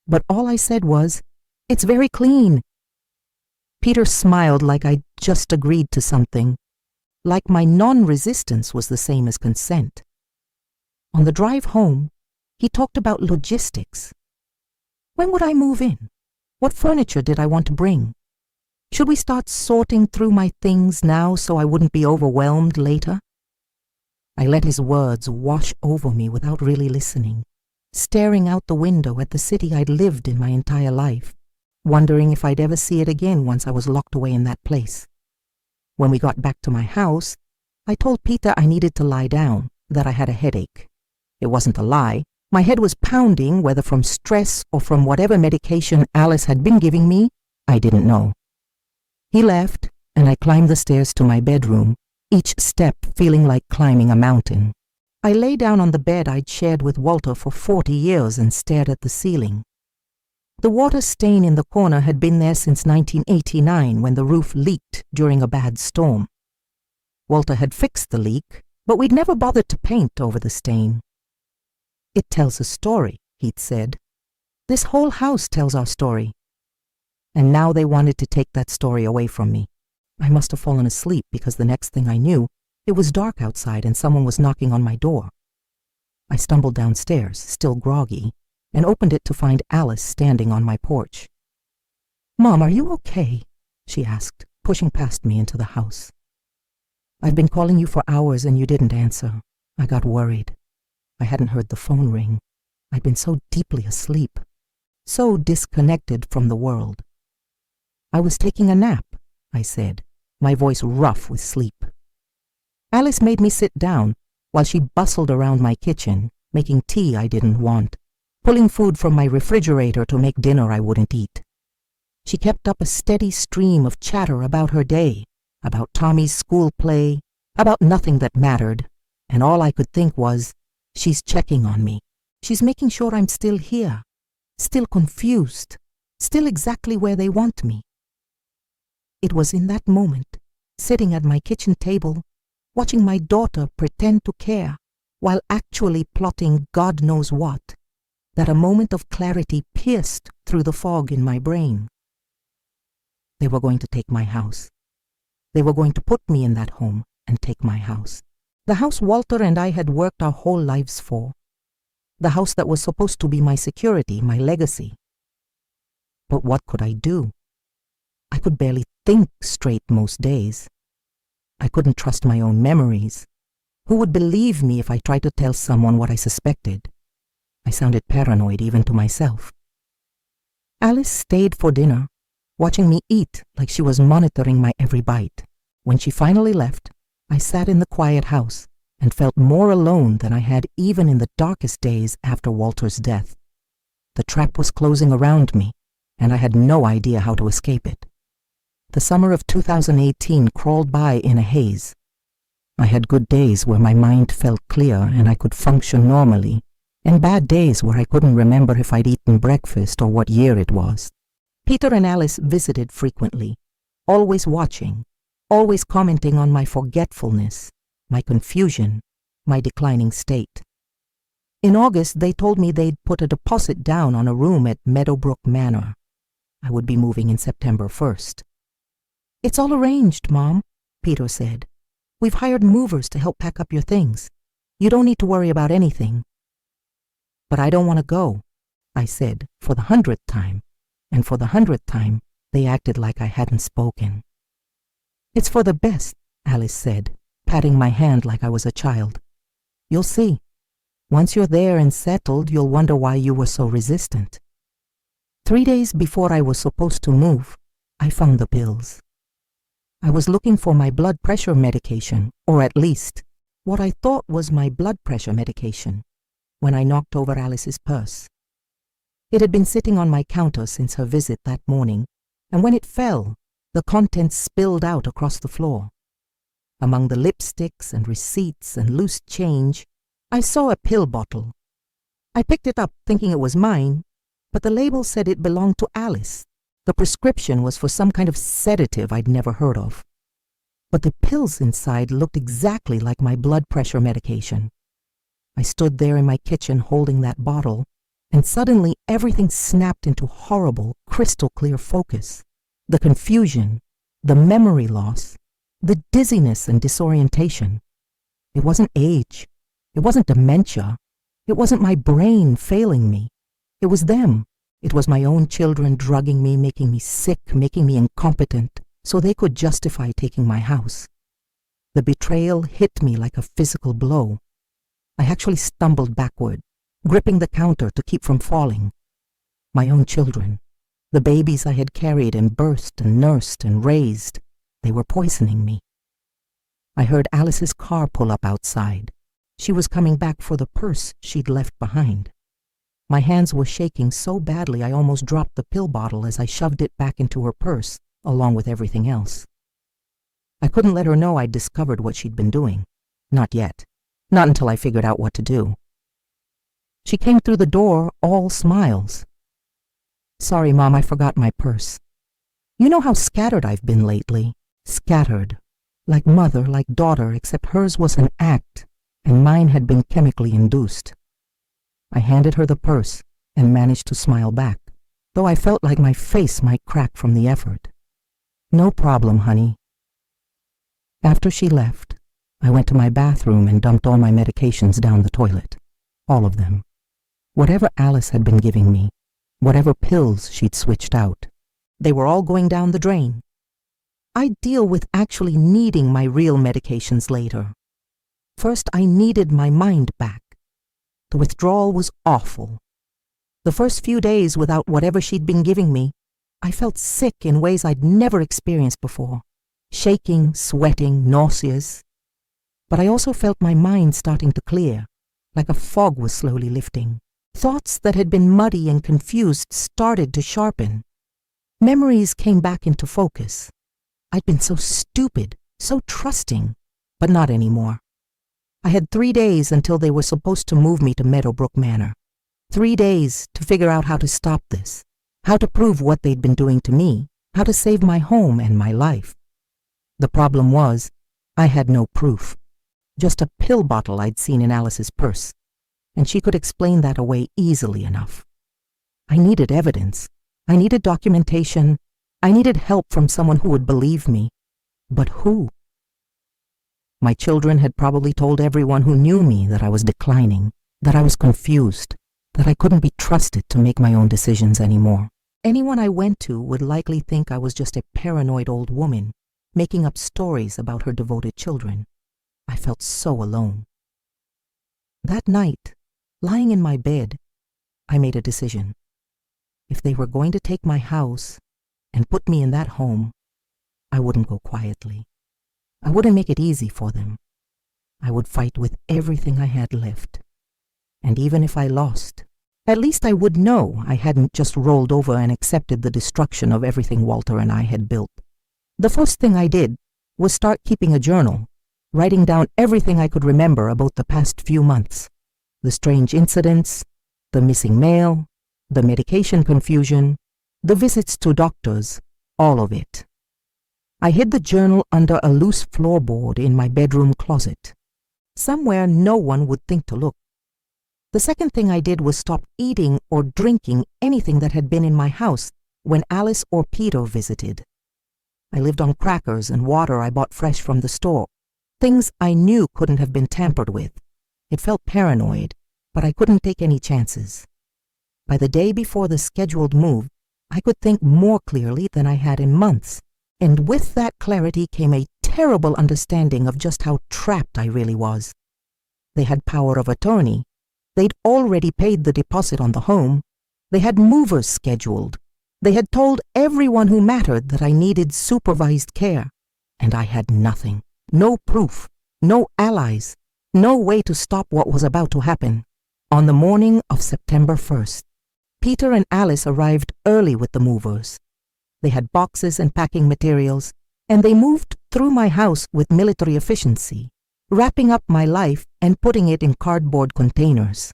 But all I said was, "It's very clean." Peter smiled like I'd just agreed to something, like my non-resistance was the same as consent. On the drive home, he talked about logistics. When would I move in? What furniture did I want to bring? Should we start sorting through my things now so I wouldn't be overwhelmed later? I let his words wash over me without really listening, staring out the window at the city I'd lived in my entire life, wondering if I'd ever see it again once I was locked away in that place. When we got back to my house, I told Peter I needed to lie down, that I had a headache. It wasn't a lie. My head was pounding, whether from stress or from whatever medication Alice had been giving me, I didn't know. He left, and I climbed the stairs to my bedroom, each step feeling like climbing a mountain. I lay down on the bed I'd shared with Walter for 40 years and stared at the ceiling. The water stain in the corner had been there since 1989 when the roof leaked during a bad storm. Walter had fixed the leak, but we'd never bothered to paint over the stain. "It tells a story," he'd said. "This whole house tells our story." And now they wanted to take that story away from me. I must have fallen asleep because the next thing I knew, it was dark outside and someone was knocking on my door. I stumbled downstairs, still groggy, and opened it to find Alice standing on my porch. "Mom, are you okay?" she asked, pushing past me into the house. "I've been calling you for hours and you didn't answer. I got worried. I hadn't heard the phone ring. I'd been so deeply asleep, so disconnected from the world." "I was taking a nap," I said, my voice rough with sleep. Alice made me sit down while she bustled around my kitchen, making tea I didn't want, pulling food from my refrigerator to make dinner I wouldn't eat. She kept up a steady stream of chatter about her day, about Tommy's school play, about nothing that mattered, and all I could think was, she's checking on me. She's making sure I'm still here, still confused, still exactly where they want me. It was in that moment, sitting at my kitchen table, watching my daughter pretend to care while actually plotting God knows what, that a moment of clarity pierced through the fog in my brain. They were going to take my house. They were going to put me in that home and take my house. The house Walter and I had worked our whole lives for. The house that was supposed to be my security, my legacy. But what could I do? I could barely think straight most days. I couldn't trust my own memories. Who would believe me if I tried to tell someone what I suspected? I sounded paranoid even to myself. Alice stayed for dinner, watching me eat like she was monitoring my every bite. When she finally left, I sat in the quiet house and felt more alone than I had even in the darkest days after Walter's death. The trap was closing around me, and I had no idea how to escape it. The summer of 2018 crawled by in a haze. I had good days where my mind felt clear and I could function normally, and bad days where I couldn't remember if I'd eaten breakfast or what year it was. Peter and Alice visited frequently, always watching, always commenting on my forgetfulness, my confusion, my declining state. In August, they told me they'd put a deposit down on a room at Meadowbrook Manor. I would be moving in September 1st. "It's all arranged, Mom," Peter said. We've hired movers to help pack up your things. You don't need to worry about anything." "But I don't want to go," I said for the 100th time, and for the 100th time they acted like I hadn't spoken. "It's for the best," Alice said, patting my hand like I was a child. "You'll see. Once you're there and settled, you'll wonder why you were so resistant." 3 days before I was supposed to move, I found the pills. I was looking for my blood pressure medication, or at least what I thought was my blood pressure medication, when I knocked over Alice's purse. It had been sitting on my counter since her visit that morning, and when it fell, the contents spilled out across the floor. Among the lipsticks and receipts and loose change, I saw a pill bottle. I picked it up thinking it was mine, but the label said it belonged to Alice. The prescription was for some kind of sedative I'd never heard of. But the pills inside looked exactly like my blood pressure medication. I stood there in my kitchen holding that bottle, and suddenly everything snapped into horrible, crystal-clear focus. The confusion, the memory loss, the dizziness and disorientation. It wasn't age. It wasn't dementia. It wasn't my brain failing me. It was them. It was my own children drugging me, making me sick, making me incompetent, so they could justify taking my house. The betrayal hit me like a physical blow. I actually stumbled backward, gripping the counter to keep from falling. My own children, the babies I had carried and birthed and nursed and raised, they were poisoning me. I heard Alice's car pull up outside. She was coming back for the purse she'd left behind. My hands were shaking so badly I almost dropped the pill bottle as I shoved it back into her purse, along with everything else. I couldn't let her know I'd discovered what she'd been doing. Not yet. Not until I figured out what to do. She came through the door, all smiles. "Sorry, Mom, I forgot my purse. You know how scattered I've been lately. Scattered. Like mother, like daughter, except hers was an act, and mine had been chemically induced." I handed her the purse and managed to smile back, though I felt like my face might crack from the effort. "No problem, honey." After she left, I went to my bathroom and dumped all my medications down the toilet. All of them. Whatever Alice had been giving me, whatever pills she'd switched out, they were all going down the drain. I'd deal with actually needing my real medications later. First, I needed my mind back. The withdrawal was awful. The first few days without whatever she'd been giving me, I felt sick in ways I'd never experienced before. Shaking, sweating, nauseous. But I also felt my mind starting to clear, like a fog was slowly lifting. Thoughts that had been muddy and confused started to sharpen. Memories came back into focus. I'd been so stupid, so trusting, but not anymore. I had 3 days until they were supposed to move me to Meadowbrook Manor. 3 days to figure out how to stop this, how to prove what they'd been doing to me, how to save my home and my life. The problem was, I had no proof. Just a pill bottle I'd seen in Alice's purse, and she could explain that away easily enough. I needed evidence. I needed documentation. I needed help from someone who would believe me. But who? My children had probably told everyone who knew me that I was declining, that I was confused, that I couldn't be trusted to make my own decisions anymore. Anyone I went to would likely think I was just a paranoid old woman, making up stories about her devoted children. I felt so alone. That night, lying in my bed, I made a decision. If they were going to take my house and put me in that home, I wouldn't go quietly. I wouldn't make it easy for them. I would fight with everything I had left. And even if I lost, at least I would know I hadn't just rolled over and accepted the destruction of everything Walter and I had built. The first thing I did was start keeping a journal, writing down everything I could remember about the past few months. The strange incidents, the missing mail, the medication confusion, the visits to doctors, all of it. I hid the journal under a loose floorboard in my bedroom closet, somewhere no one would think to look. The second thing I did was stop eating or drinking anything that had been in my house when Alice or Peter visited. I lived on crackers and water I bought fresh from the store, Things I knew couldn't have been tampered with. It felt paranoid, but I couldn't take any chances. By the day before the scheduled move, I could think more clearly than I had in months, and with that clarity came a terrible understanding of just how trapped I really was. They had power of attorney. They'd already paid the deposit on the home. They had movers scheduled. They had told everyone who mattered that I needed supervised care, and I had nothing. No proof, no allies, no way to stop what was about to happen. On the morning of September 1st, Peter and Alice arrived early with the movers. They had boxes and packing materials, and they moved through my house with military efficiency, wrapping up my life and putting it in cardboard containers.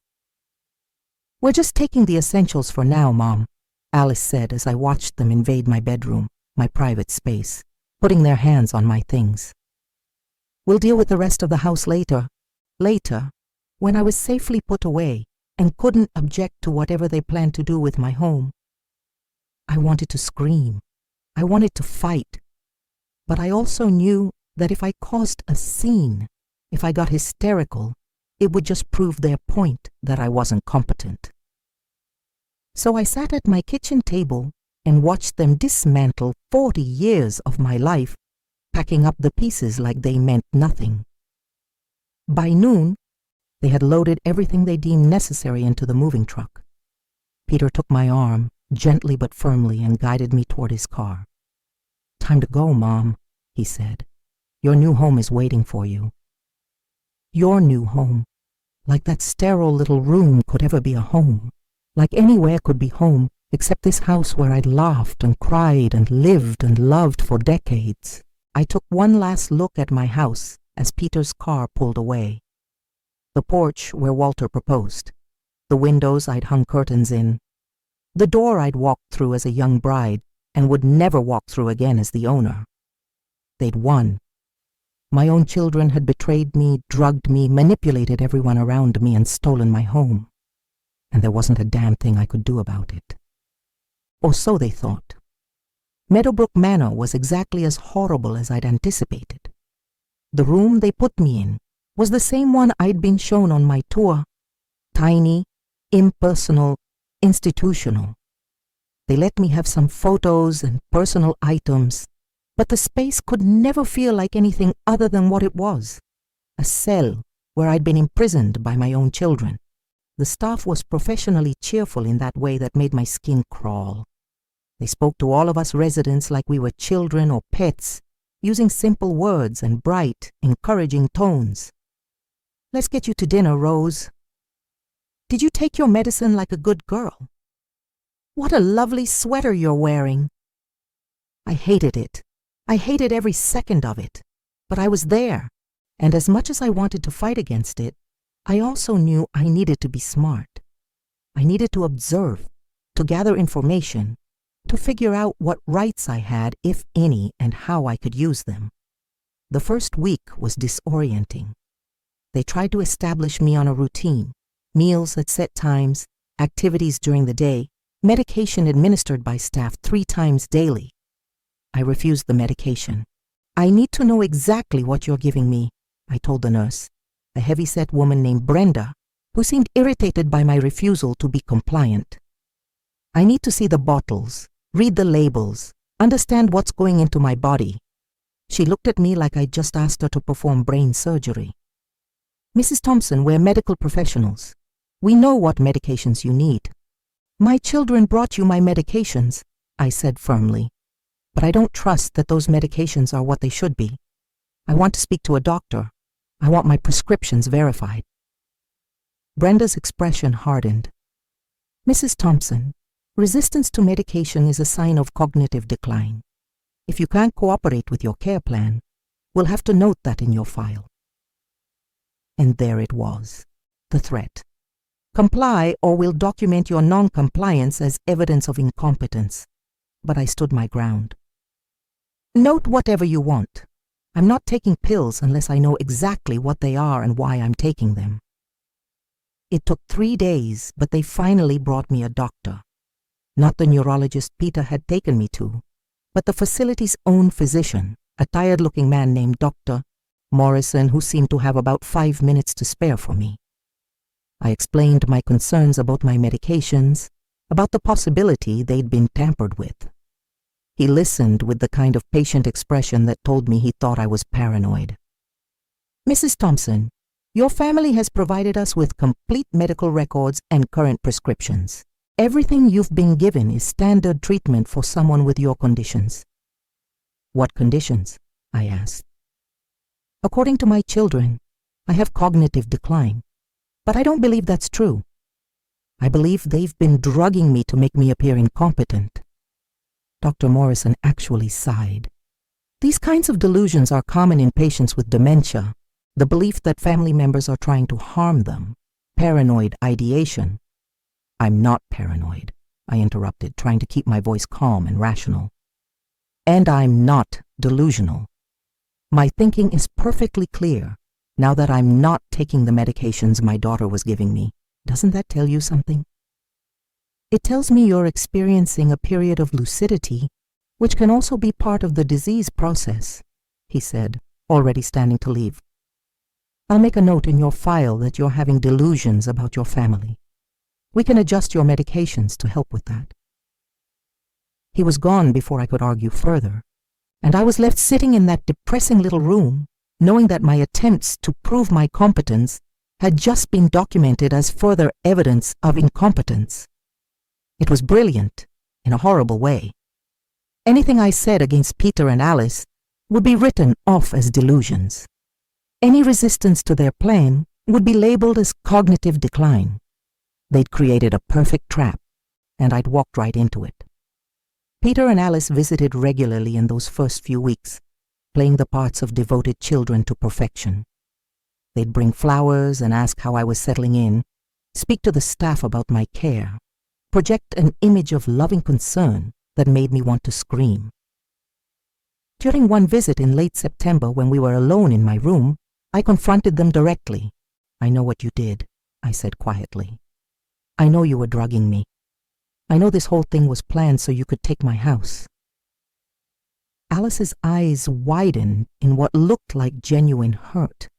"We're just taking the essentials for now, Mom," Alice said as I watched them invade my bedroom, my private space, putting their hands on my things. "We'll deal with the rest of the house later." Later, when I was safely put away and couldn't object to whatever they planned to do with my home. I wanted to scream. I wanted to fight. But I also knew that if I caused a scene, if I got hysterical, it would just prove their point that I wasn't competent. So I sat at my kitchen table and watched them dismantle 40 years of my life, packing up the pieces like they meant nothing. By noon, they had loaded everything they deemed necessary into the moving truck. Peter took my arm, gently but firmly, and guided me toward his car. "Time to go, Mom," he said. "Your new home is waiting for you." Your new home. Like that sterile little room could ever be a home. Like anywhere could be home, except this house where I'd laughed and cried and lived and loved for decades. I took one last look at my house as Peter's car pulled away. The porch where Walter proposed. The windows I'd hung curtains in. The door I'd walked through as a young bride and would never walk through again as the owner. They'd won. My own children had betrayed me, drugged me, manipulated everyone around me, and stolen my home. And there wasn't a damn thing I could do about it. Or so they thought. Meadowbrook Manor was exactly as horrible as I'd anticipated. The room they put me in was the same one I'd been shown on my tour. Tiny, impersonal, institutional. They let me have some photos and personal items, but the space could never feel like anything other than what it was. A cell where I'd been imprisoned by my own children. The staff was professionally cheerful in that way that made my skin crawl. They spoke to all of us residents like we were children or pets, using simple words and bright, encouraging tones. "Let's get you to dinner, Rose." "Did you take your medicine like a good girl?" "What a lovely sweater you're wearing." I hated it. I hated every second of it. But I was there, and as much as I wanted to fight against it, I also knew I needed to be smart. I needed to observe, to gather information, to figure out what rights I had, if any, and how I could use them. The first week was disorienting. They tried to establish me on a routine, meals at set times, activities during the day, medication administered by staff 3 times daily. I refused the medication. "I need to know exactly what you're giving me," I told the nurse, a heavy-set woman named Brenda, who seemed irritated by my refusal to be compliant. "I need to see the bottles, read the labels, understand what's going into my body." She looked at me like I'd just asked her to perform brain surgery. "Mrs. Thompson, we're medical professionals. We know what medications you need." "My children brought you my medications," I said firmly. "But I don't trust that those medications are what they should be. I want to speak to a doctor. I want my prescriptions verified." Brenda's expression hardened. "Mrs. Thompson, resistance to medication is a sign of cognitive decline. If you can't cooperate with your care plan, we'll have to note that in your file." And there it was, the threat. "Comply or we'll document your non-compliance as evidence of incompetence." But I stood my ground. "Note whatever you want. I'm not taking pills unless I know exactly what they are and why I'm taking them." It took 3 days, but they finally brought me a doctor. Not the neurologist Peter had taken me to, but the facility's own physician, a tired-looking man named Dr. Morrison, who seemed to have about 5 minutes to spare for me. I explained my concerns about my medications, about the possibility they'd been tampered with. He listened with the kind of patient expression that told me he thought I was paranoid. "Mrs. Thompson, your family has provided us with complete medical records and current prescriptions. Everything you've been given is standard treatment for someone with your conditions." "What conditions?" I asked. "According to my children, I have cognitive decline, but I don't believe that's true. I believe they've been drugging me to make me appear incompetent." Dr. Morrison actually sighed. "These kinds of delusions are common in patients with dementia, the belief that family members are trying to harm them, paranoid ideation." "I'm not paranoid," I interrupted, trying to keep my voice calm and rational. "And I'm not delusional. My thinking is perfectly clear now that I'm not taking the medications my daughter was giving me. Doesn't that tell you something?" "It tells me you're experiencing a period of lucidity, which can also be part of the disease process," he said, already standing to leave. "I'll make a note in your file that you're having delusions about your family. We can adjust your medications to help with that." He was gone before I could argue further, and I was left sitting in that depressing little room, knowing that my attempts to prove my competence had just been documented as further evidence of incompetence. It was brilliant, in a horrible way. Anything I said against Peter and Alice would be written off as delusions. Any resistance to their plan would be labeled as cognitive decline. They'd created a perfect trap, and I'd walked right into it. Peter and Alice visited regularly in those first few weeks, playing the parts of devoted children to perfection. They'd bring flowers and ask how I was settling in, speak to the staff about my care, project an image of loving concern that made me want to scream. During one visit in late September, when we were alone in my room, I confronted them directly. "I know what you did," I said quietly. "I know you were drugging me. I know this whole thing was planned so you could take my house." Alice's eyes widened in what looked like genuine hurt.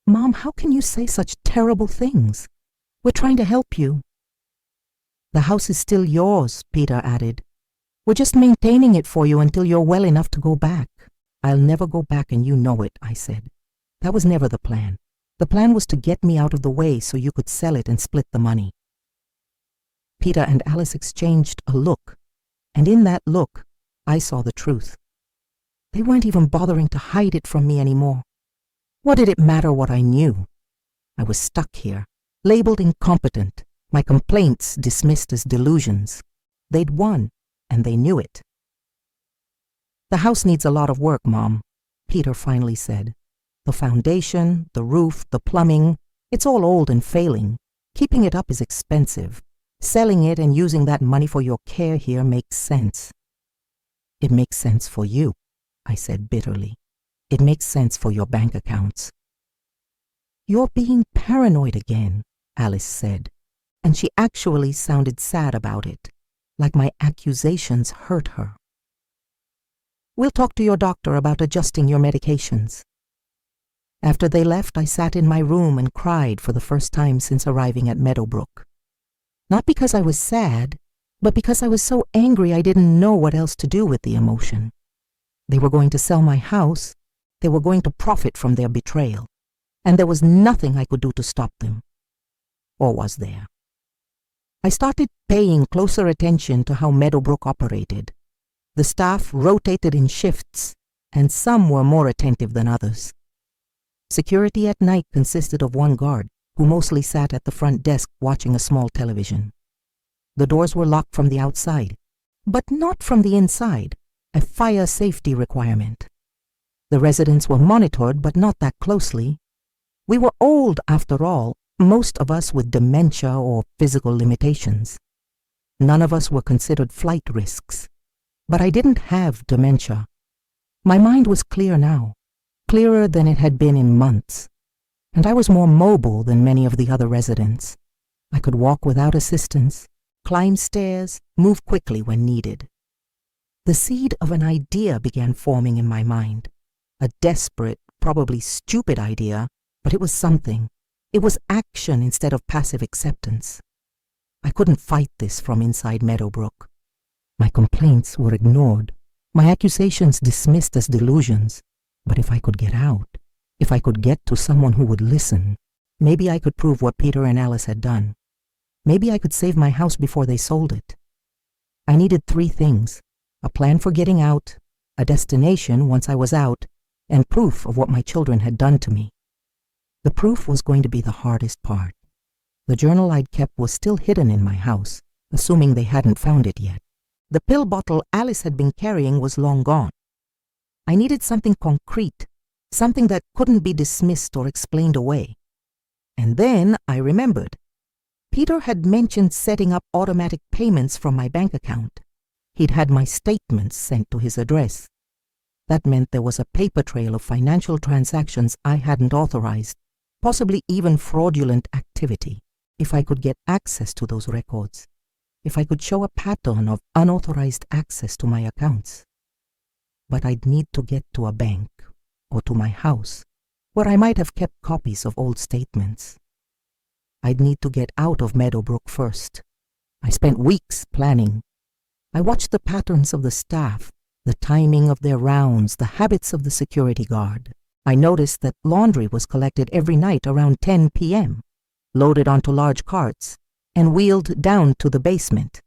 "Mom, how can you say such terrible things? We're trying to help you." "The house is still yours," Peter added. "We're just maintaining it for you until you're well enough to go back." "I'll never go back, and you know it," I said. "That was never the plan. The plan was to get me out of the way so you could sell it and split the money." Peter and Alice exchanged a look, and in that look, I saw the truth. They weren't even bothering to hide it from me anymore. What did it matter what I knew? I was stuck here, labeled incompetent, my complaints dismissed as delusions. They'd won, and they knew it. "The house needs a lot of work, Mom," Peter finally said. "The foundation, the roof, the plumbing, it's all old and failing. Keeping it up is expensive. Selling it and using that money for your care here makes sense." "It makes sense for you," I said bitterly. "It makes sense for your bank accounts." "You're being paranoid again," Alice said, and she actually sounded sad about it, like my accusations hurt her. "We'll talk to your doctor about adjusting your medications." After they left, I sat in my room and cried for the first time since arriving at Meadowbrook. Not because I was sad, but because I was so angry I didn't know what else to do with the emotion. They were going to sell my house, they were going to profit from their betrayal, and there was nothing I could do to stop them. Or was there? I started paying closer attention to how Meadowbrook operated. The staff rotated in shifts, and some were more attentive than others. Security at night consisted of one guard, who mostly sat at the front desk watching a small television. The doors were locked from the outside, but not from the inside, a fire safety requirement. The residents were monitored, but not that closely. We were old, after all, most of us with dementia or physical limitations. None of us were considered flight risks. But I didn't have dementia. My mind was clear now, clearer than it had been in months, and I was more mobile than many of the other residents. I could walk without assistance, climb stairs, move quickly when needed. The seed of an idea began forming in my mind, a desperate, probably stupid idea, but it was something. It was action instead of passive acceptance. I couldn't fight this from inside Meadowbrook. My complaints were ignored, my accusations dismissed as delusions. But if I could get out, if I could get to someone who would listen, maybe I could prove what Peter and Alice had done. Maybe I could save my house before they sold it. I needed 3 things: a plan for getting out, a destination once I was out, and proof of what my children had done to me. The proof was going to be the hardest part. The journal I'd kept was still hidden in my house, assuming they hadn't found it yet. The pill bottle Alice had been carrying was long gone. I needed something concrete, something that couldn't be dismissed or explained away. And then I remembered. Peter had mentioned setting up automatic payments from my bank account. He'd had my statements sent to his address. That meant there was a paper trail of financial transactions I hadn't authorized, possibly even fraudulent activity. If I could get access to those records, if I could show a pattern of unauthorized access to my accounts. But I'd need to get to a bank or to my house, where I might have kept copies of old statements. I'd need to get out of Meadowbrook first. I spent weeks planning. I watched the patterns of the staff, the timing of their rounds, the habits of the security guard. I noticed that laundry was collected every night around 10 p.m., loaded onto large carts, and wheeled down to the basement.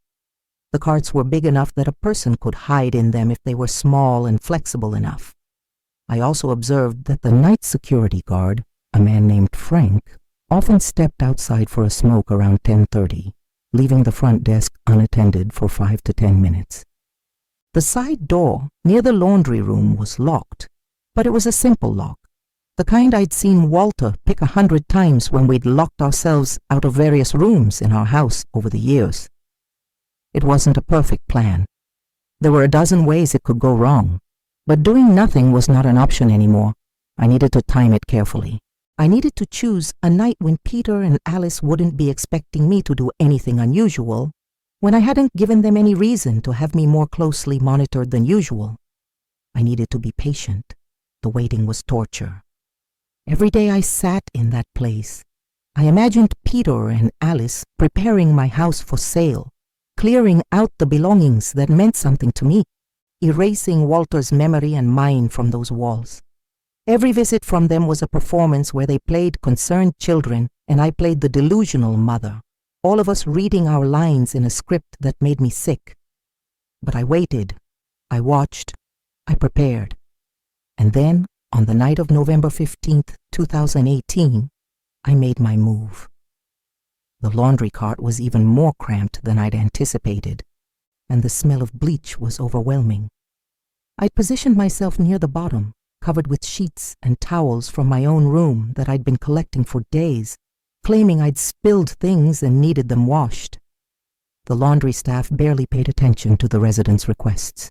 The carts were big enough that a person could hide in them if they were small and flexible enough. I also observed that the night security guard, a man named Frank, often stepped outside for a smoke around 10:30, leaving the front desk unattended for 5 to 10 minutes. The side door near the laundry room was locked, but it was a simple lock, the kind I'd seen Walter pick 100 times when we'd locked ourselves out of various rooms in our house over the years. It wasn't a perfect plan. There were a dozen ways it could go wrong, but doing nothing was not an option anymore. I needed to time it carefully. I needed to choose a night when Peter and Alice wouldn't be expecting me to do anything unusual, when I hadn't given them any reason to have me more closely monitored than usual. I needed to be patient. The waiting was torture. Every day I sat in that place, I imagined Peter and Alice preparing my house for sale, clearing out the belongings that meant something to me, erasing Walter's memory and mine from those walls. Every visit from them was a performance where they played concerned children and I played the delusional mother, all of us reading our lines in a script that made me sick. But I waited, I watched, I prepared. And then, on the night of November 15th, 2018, I made my move. The laundry cart was even more cramped than I'd anticipated, and the smell of bleach was overwhelming. I'd positioned myself near the bottom, covered with sheets and towels from my own room that I'd been collecting for days, claiming I'd spilled things and needed them washed. The laundry staff barely paid attention to the residents' requests.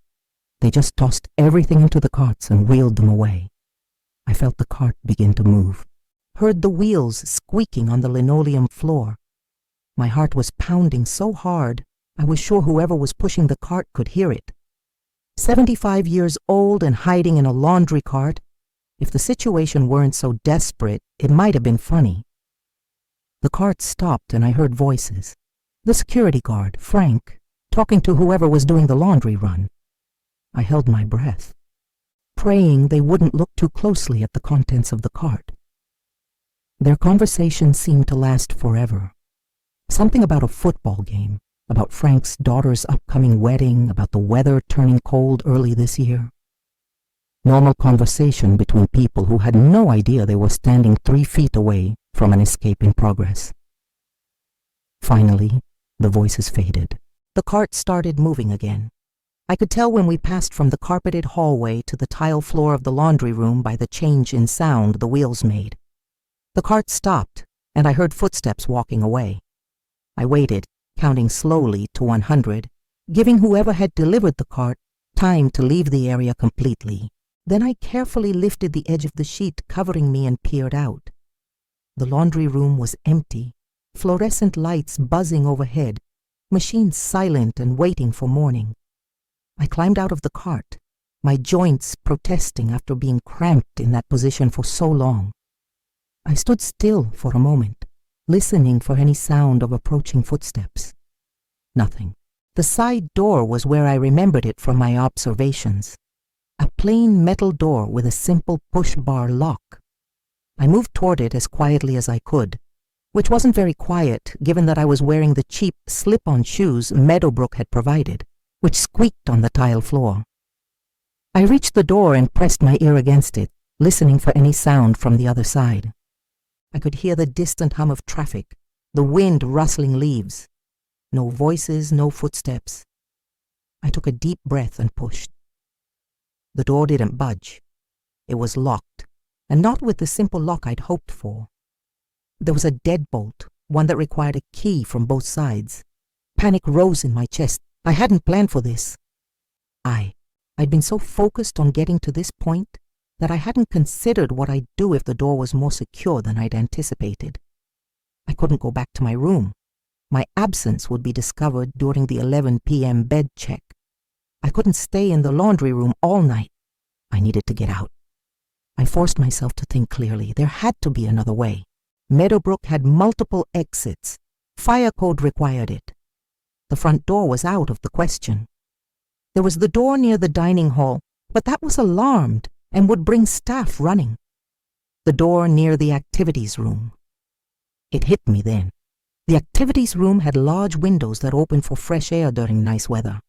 They just tossed everything into the carts and wheeled them away. I felt the cart begin to move, heard the wheels squeaking on the linoleum floor. My heart was pounding so hard, I was sure whoever was pushing the cart could hear it. 75 years old and hiding in a laundry cart. If the situation weren't so desperate, it might have been funny. The cart stopped and I heard voices. The security guard, Frank, talking to whoever was doing the laundry run. I held my breath, praying they wouldn't look too closely at the contents of the cart. Their conversation seemed to last forever. Something about a football game, about Frank's daughter's upcoming wedding, about the weather turning cold early this year. Normal conversation between people who had no idea they were standing 3 feet away from an escape in progress. Finally, the voices faded. The cart started moving again. I could tell when we passed from the carpeted hallway to the tile floor of the laundry room by the change in sound the wheels made. The cart stopped, and I heard footsteps walking away. I waited, counting slowly to 100, giving whoever had delivered the cart time to leave the area completely. Then I carefully lifted the edge of the sheet covering me and peered out. The laundry room was empty, fluorescent lights buzzing overhead, machines silent and waiting for morning. I climbed out of the cart, my joints protesting after being cramped in that position for so long. I stood still for a moment, listening for any sound of approaching footsteps. Nothing. The side door was where I remembered it from my observations. A plain metal door with a simple push-bar lock. I moved toward it as quietly as I could, which wasn't very quiet given that I was wearing the cheap slip-on shoes Meadowbrook had provided, which squeaked on the tile floor. I reached the door and pressed my ear against it, listening for any sound from the other side. I could hear the distant hum of traffic, the wind rustling leaves. No voices, no footsteps. I took a deep breath and pushed. The door didn't budge. It was locked, and not with the simple lock I'd hoped for. There was a deadbolt, one that required a key from both sides. Panic rose in my chest. I hadn't planned for this. I'd been so focused on getting to this point that I hadn't considered what I'd do if the door was more secure than I'd anticipated. I couldn't go back to my room. My absence would be discovered during the 11 p.m. bed check. I couldn't stay in the laundry room all night. I needed to get out. I forced myself to think clearly. There had to be another way. Meadowbrook had multiple exits. Fire code required it. The front door was out of the question. There was the door near the dining hall, but that was alarmed and would bring staff running. The door near the activities room. It hit me then. The activities room had large windows that opened for fresh air during nice weather.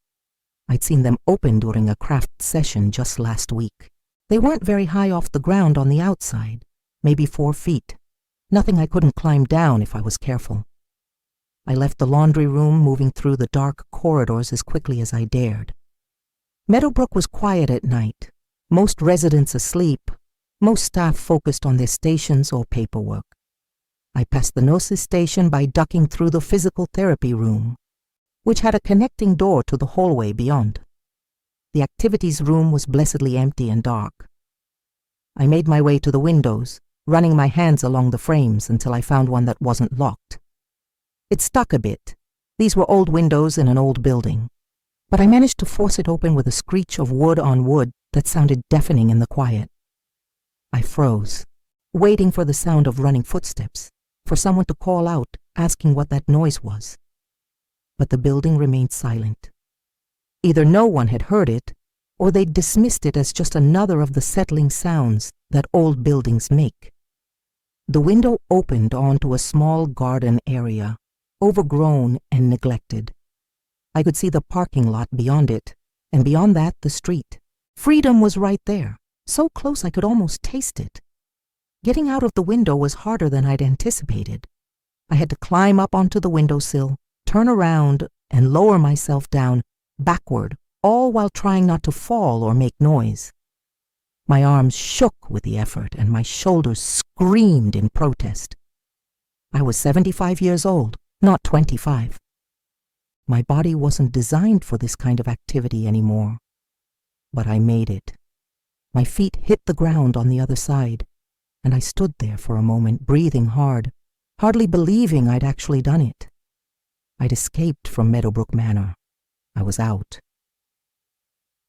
I'd seen them open during a craft session just last week. They weren't very high off the ground on the outside, maybe 4 feet. Nothing I couldn't climb down if I was careful. I left the laundry room, moving through the dark corridors as quickly as I dared. Meadowbrook was quiet at night, most residents asleep, most staff focused on their stations or paperwork. I passed the nurse's station by ducking through the physical therapy room, which had a connecting door to the hallway beyond. The activities room was blessedly empty and dark. I made my way to the windows, running my hands along the frames until I found one that wasn't locked. It stuck a bit. These were old windows in an old building, but I managed to force it open with a screech of wood on wood that sounded deafening in the quiet. I froze, waiting for the sound of running footsteps, for someone to call out, asking what that noise was. But the building remained silent. Either no one had heard it, or they'd dismissed it as just another of the settling sounds that old buildings make. The window opened onto a small garden area, overgrown and neglected. I could see the parking lot beyond it, and beyond that, the street. Freedom was right there, so close I could almost taste it. Getting out of the window was harder than I'd anticipated. I had to climb up onto the windowsill, turn around, and lower myself down, backward, all while trying not to fall or make noise. My arms shook with the effort, and my shoulders screamed in protest. I was 75 years old, not 25. My body wasn't designed for this kind of activity anymore. But I made it. My feet hit the ground on the other side, and I stood there for a moment, breathing hard, hardly believing I'd actually done it. I'd escaped from Meadowbrook Manor. I was out.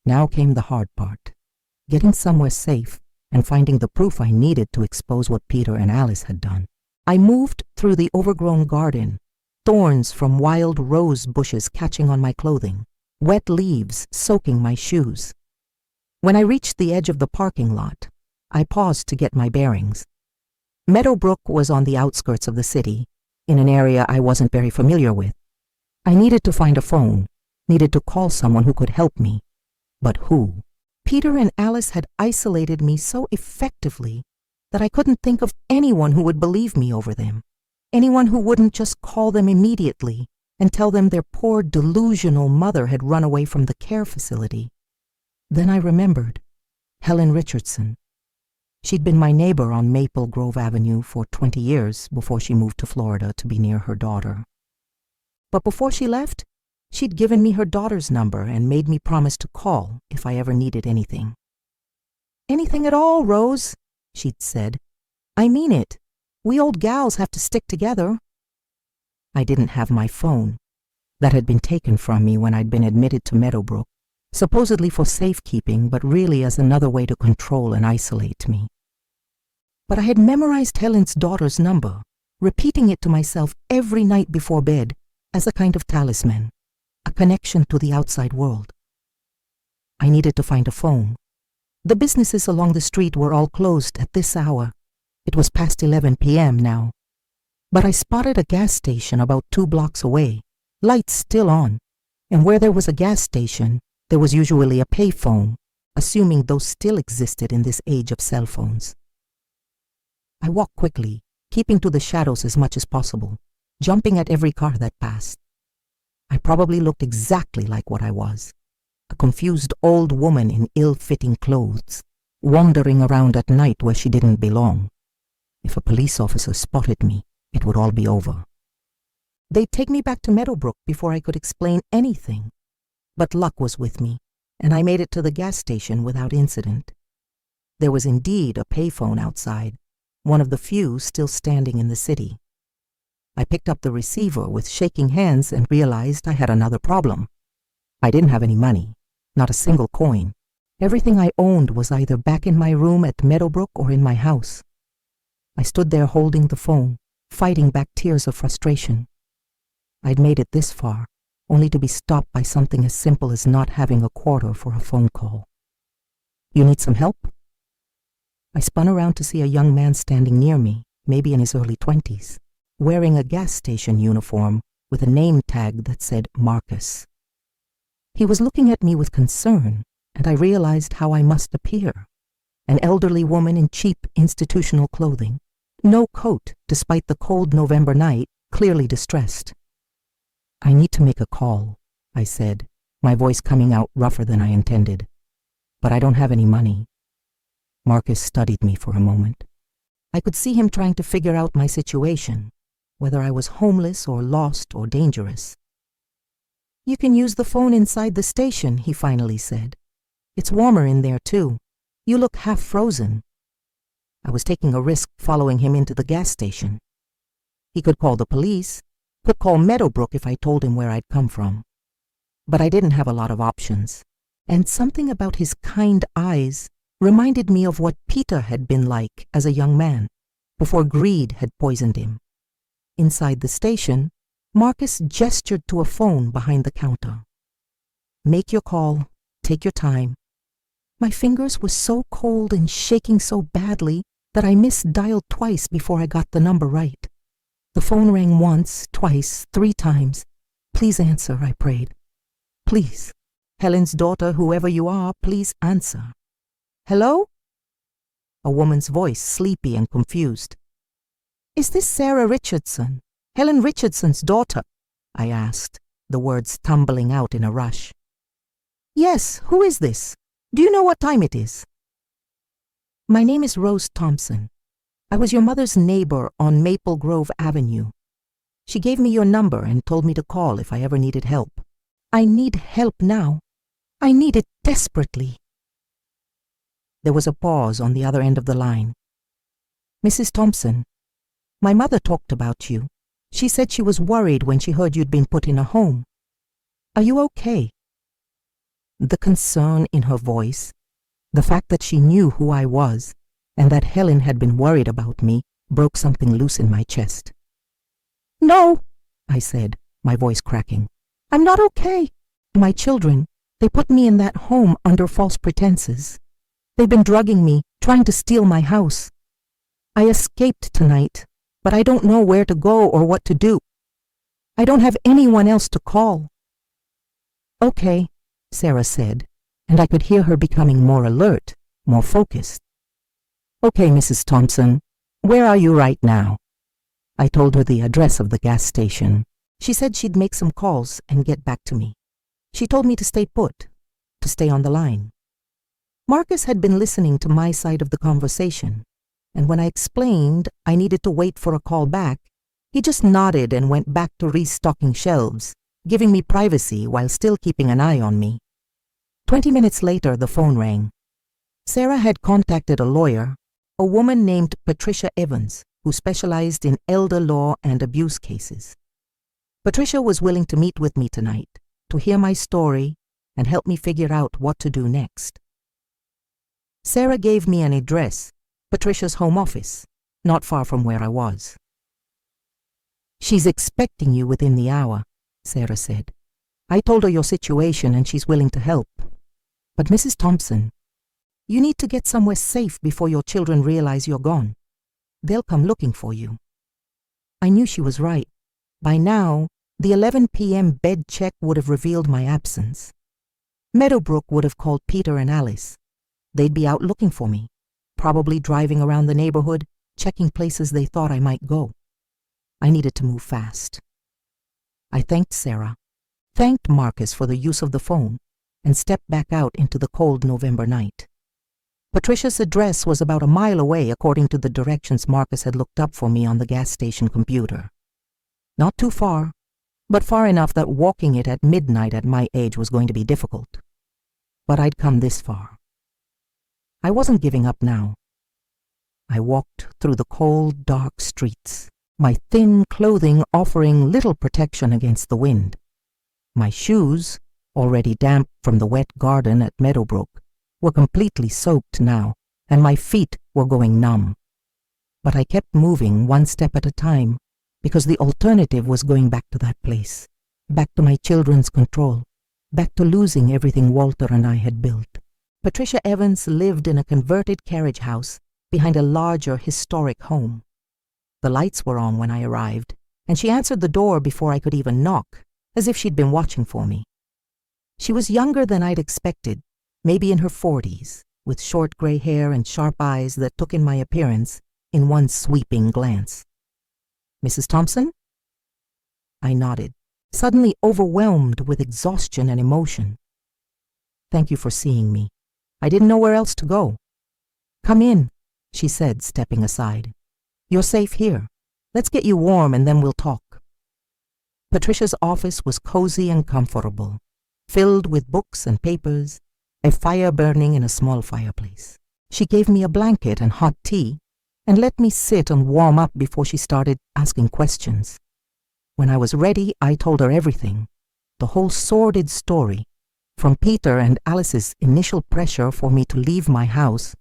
Now came the hard part, getting somewhere safe and finding the proof I needed to expose what Peter and Alice had done. I moved through the overgrown garden, thorns from wild rose bushes catching on my clothing, wet leaves soaking my shoes. When I reached the edge of the parking lot, I paused to get my bearings. Meadowbrook was on the outskirts of the city, in an area I wasn't very familiar with. I needed to find a phone, needed to call someone who could help me. But who? Peter and Alice had isolated me so effectively that I couldn't think of anyone who would believe me over them, anyone who wouldn't just call them immediately and tell them their poor delusional mother had run away from the care facility. Then I remembered Helen Richardson. She'd been my neighbor on Maple Grove Avenue for 20 years before she moved to Florida to be near her daughter. But before she left, she'd given me her daughter's number and made me promise to call if I ever needed anything. "Anything at all, Rose," she'd said. "I mean it. We old gals have to stick together." I didn't have my phone. That had been taken from me when I'd been admitted to Meadowbrook, supposedly for safekeeping, but really as another way to control and isolate me. But I had memorized Helen's daughter's number, repeating it to myself every night before bed as a kind of talisman, a connection to the outside world. I needed to find a phone. The businesses along the street were all closed at this hour. It was past 11 p.m. now. But I spotted a gas station about 2 blocks away, lights still on, and where there was a gas station, there was usually a payphone, assuming those still existed in this age of cell phones. I walked quickly, keeping to the shadows as much as possible, jumping at every car that passed. I probably looked exactly like what I was, a confused old woman in ill-fitting clothes, wandering around at night where she didn't belong. If a police officer spotted me, it would all be over. They'd take me back to Meadowbrook before I could explain anything. But luck was with me, and I made it to the gas station without incident. There was indeed a payphone outside, one of the few still standing in the city. I picked up the receiver with shaking hands and realized I had another problem. I didn't have any money, not a single coin. Everything I owned was either back in my room at Meadowbrook or in my house. I stood there holding the phone, fighting back tears of frustration. I'd made it this far, only to be stopped by something as simple as not having a quarter for a phone call. "You need some help?" I spun around to see a young man standing near me, maybe in his early 20s, wearing a gas station uniform with a name tag that said Marcus. He was looking at me with concern, and I realized how I must appear. An elderly woman in cheap institutional clothing, no coat despite the cold November night, clearly distressed. "I need to make a call," I said, my voice coming out rougher than I intended. "But I don't have any money." Marcus studied me for a moment. I could see him trying to figure out my situation, whether I was homeless or lost or dangerous. "You can use the phone inside the station," he finally said. "It's warmer in there too. You look half frozen." I was taking a risk following him into the gas station. He could call the police, could call Meadowbrook if I told him where I'd come from. But I didn't have a lot of options, and something about his kind eyes reminded me of what Peter had been like as a young man, before greed had poisoned him. Inside the station, Marcus gestured to a phone behind the counter. "Make your call. Take your time." My fingers were so cold and shaking so badly that I misdialed twice before I got the number right. The phone rang once, twice, 3 times. "Please answer," I prayed. "Please. Helen's daughter, whoever you are, please answer." "Hello?" A woman's voice, sleepy and confused. "Is this Sarah Richardson, Helen Richardson's daughter?" I asked, the words tumbling out in a rush. "Yes, who is this? Do you know what time it is?" "My name is Rose Thompson. I was your mother's neighbor on Maple Grove Avenue. She gave me your number and told me to call if I ever needed help. I need help now. I need it desperately." There was a pause on the other end of the line. "Mrs. Thompson, my mother talked about you. She said she was worried when she heard you'd been put in a home. Are you okay?" The concern in her voice, the fact that she knew who I was, and that Helen had been worried about me, broke something loose in my chest. "No," I said, my voice cracking. "I'm not okay. My children, they put me in that home under false pretenses. They've been drugging me, trying to steal my house. I escaped tonight, but I don't know where to go or what to do. I don't have anyone else to call." "Okay," Sarah said, and I could hear her becoming more alert, more focused. "Okay, Mrs. Thompson, where are you right now?" I told her the address of the gas station. She said she'd make some calls and get back to me. She told me to stay put, to stay on the line. Marcus had been listening to my side of the conversation, and when I explained I needed to wait for a call back, he just nodded and went back to restocking shelves, giving me privacy while still keeping an eye on me. 20 minutes later, the phone rang. Sarah had contacted a lawyer, a woman named Patricia Evans, who specialized in elder law and abuse cases. Patricia was willing to meet with me tonight, to hear my story, and help me figure out what to do next. Sarah gave me an address, Patricia's home office, not far from where I was. "She's expecting you within the hour," Sarah said. "I told her your situation and she's willing to help. But Mrs. Thompson, you need to get somewhere safe before your children realize you're gone. They'll come looking for you." I knew she was right. By now, the 11 p.m. bed check would have revealed my absence. Meadowbrook would have called Peter and Alice. They'd be out looking for me, probably driving around the neighborhood, checking places they thought I might go. I needed to move fast. I thanked Sarah, thanked Marcus for the use of the phone, and stepped back out into the cold November night. Patricia's address was about a mile away according to the directions Marcus had looked up for me on the gas station computer. Not too far, but far enough that walking it at midnight at my age was going to be difficult. But I'd come this far. I wasn't giving up now. I walked through the cold, dark streets, my thin clothing offering little protection against the wind. My shoes, already damp from the wet garden at Meadowbrook, were completely soaked now, and my feet were going numb. But I kept moving one step at a time, because the alternative was going back to that place, back to my children's control, back to losing everything Walter and I had built. Patricia Evans lived in a converted carriage house behind a larger historic home. The lights were on when I arrived, and she answered the door before I could even knock, as if she'd been watching for me. She was younger than I'd expected, maybe in her 40s, with short gray hair and sharp eyes that took in my appearance in one sweeping glance. "Mrs. Thompson?" I nodded, suddenly overwhelmed with exhaustion and emotion. "Thank you for seeing me. I didn't know where else to go." "Come in," she said, stepping aside. "You're safe here. Let's get you warm and then we'll talk." Patricia's office was cozy and comfortable, filled with books and papers, a fire burning in a small fireplace. She gave me a blanket and hot tea and let me sit and warm up before she started asking questions. When I was ready, I told her everything, the whole sordid story, from Peter and Alice's initial pressure for me to leave my house,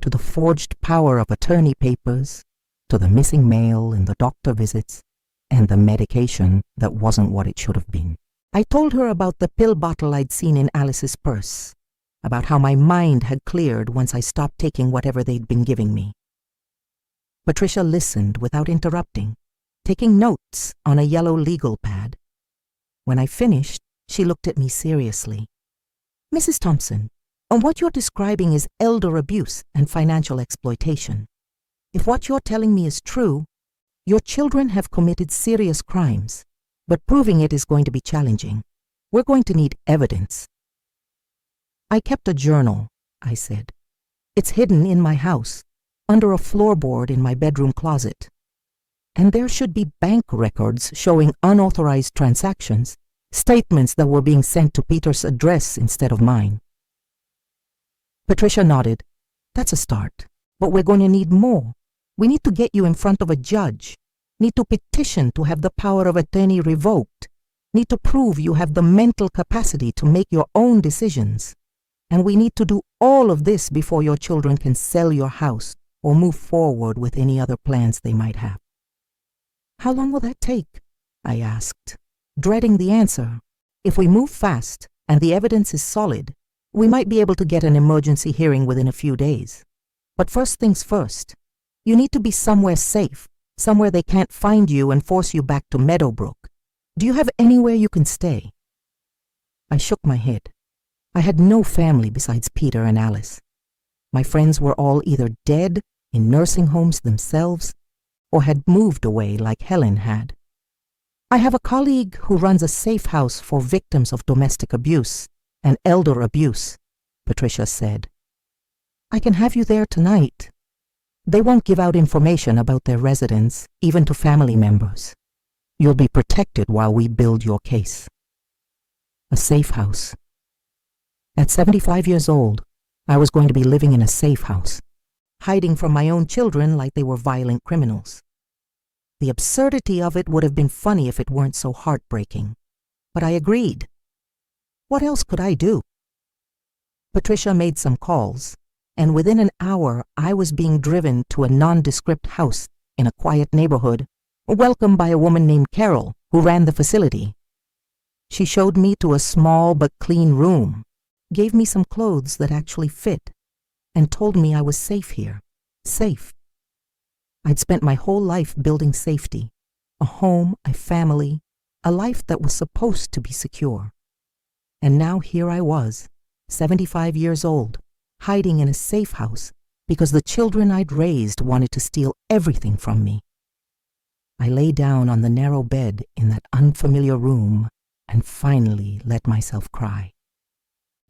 to the forged power of attorney papers, to the missing mail and the doctor visits, and the medication that wasn't what it should have been. I told her about the pill bottle I'd seen in Alice's purse, about how my mind had cleared once I stopped taking whatever they'd been giving me. Patricia listened without interrupting, taking notes on a yellow legal pad. When I finished, she looked at me seriously. "Mrs. Thompson, what you're describing is elder abuse and financial exploitation. If what you're telling me is true, your children have committed serious crimes, but proving it is going to be challenging. We're going to need evidence." "I kept a journal," I said. "It's hidden in my house, under a floorboard in my bedroom closet. And there should be bank records showing unauthorized transactions, statements that were being sent to Peter's address instead of mine." Patricia nodded. "That's a start, but we're going to need more. We need to get you in front of a judge, need to petition to have the power of attorney revoked, need to prove you have the mental capacity to make your own decisions. And we need to do all of this before your children can sell your house or move forward with any other plans they might have." "How long will that take?" I asked, dreading the answer. If we move fast and the evidence is solid, we might be able to get an emergency hearing within a few days. But first things first, you need to be somewhere safe, somewhere they can't find you and force you back to Meadowbrook. Do you have anywhere you can stay? I shook my head. I had no family besides Peter and Alice. My friends were all either dead, in nursing homes themselves, or had moved away like Helen had. "I have a colleague who runs a safe house for victims of domestic abuse and elder abuse," Patricia said. "I can have you there tonight. They won't give out information about their residents, even to family members. You'll be protected while we build your case." A safe house. At 75 years old, I was going to be living in a safe house, hiding from my own children like they were violent criminals. The absurdity of it would have been funny if it weren't so heartbreaking, but I agreed. What else could I do? Patricia made some calls, and within an hour I was being driven to a nondescript house in a quiet neighborhood, welcomed by a woman named Carol, who ran the facility. She showed me to a small but clean room, gave me some clothes that actually fit, and told me I was safe here. Safe. I'd spent my whole life building safety, a home, a family, a life that was supposed to be secure. And now here I was, 75 years old, hiding in a safe house because the children I'd raised wanted to steal everything from me. I lay down on the narrow bed in that unfamiliar room and finally let myself cry.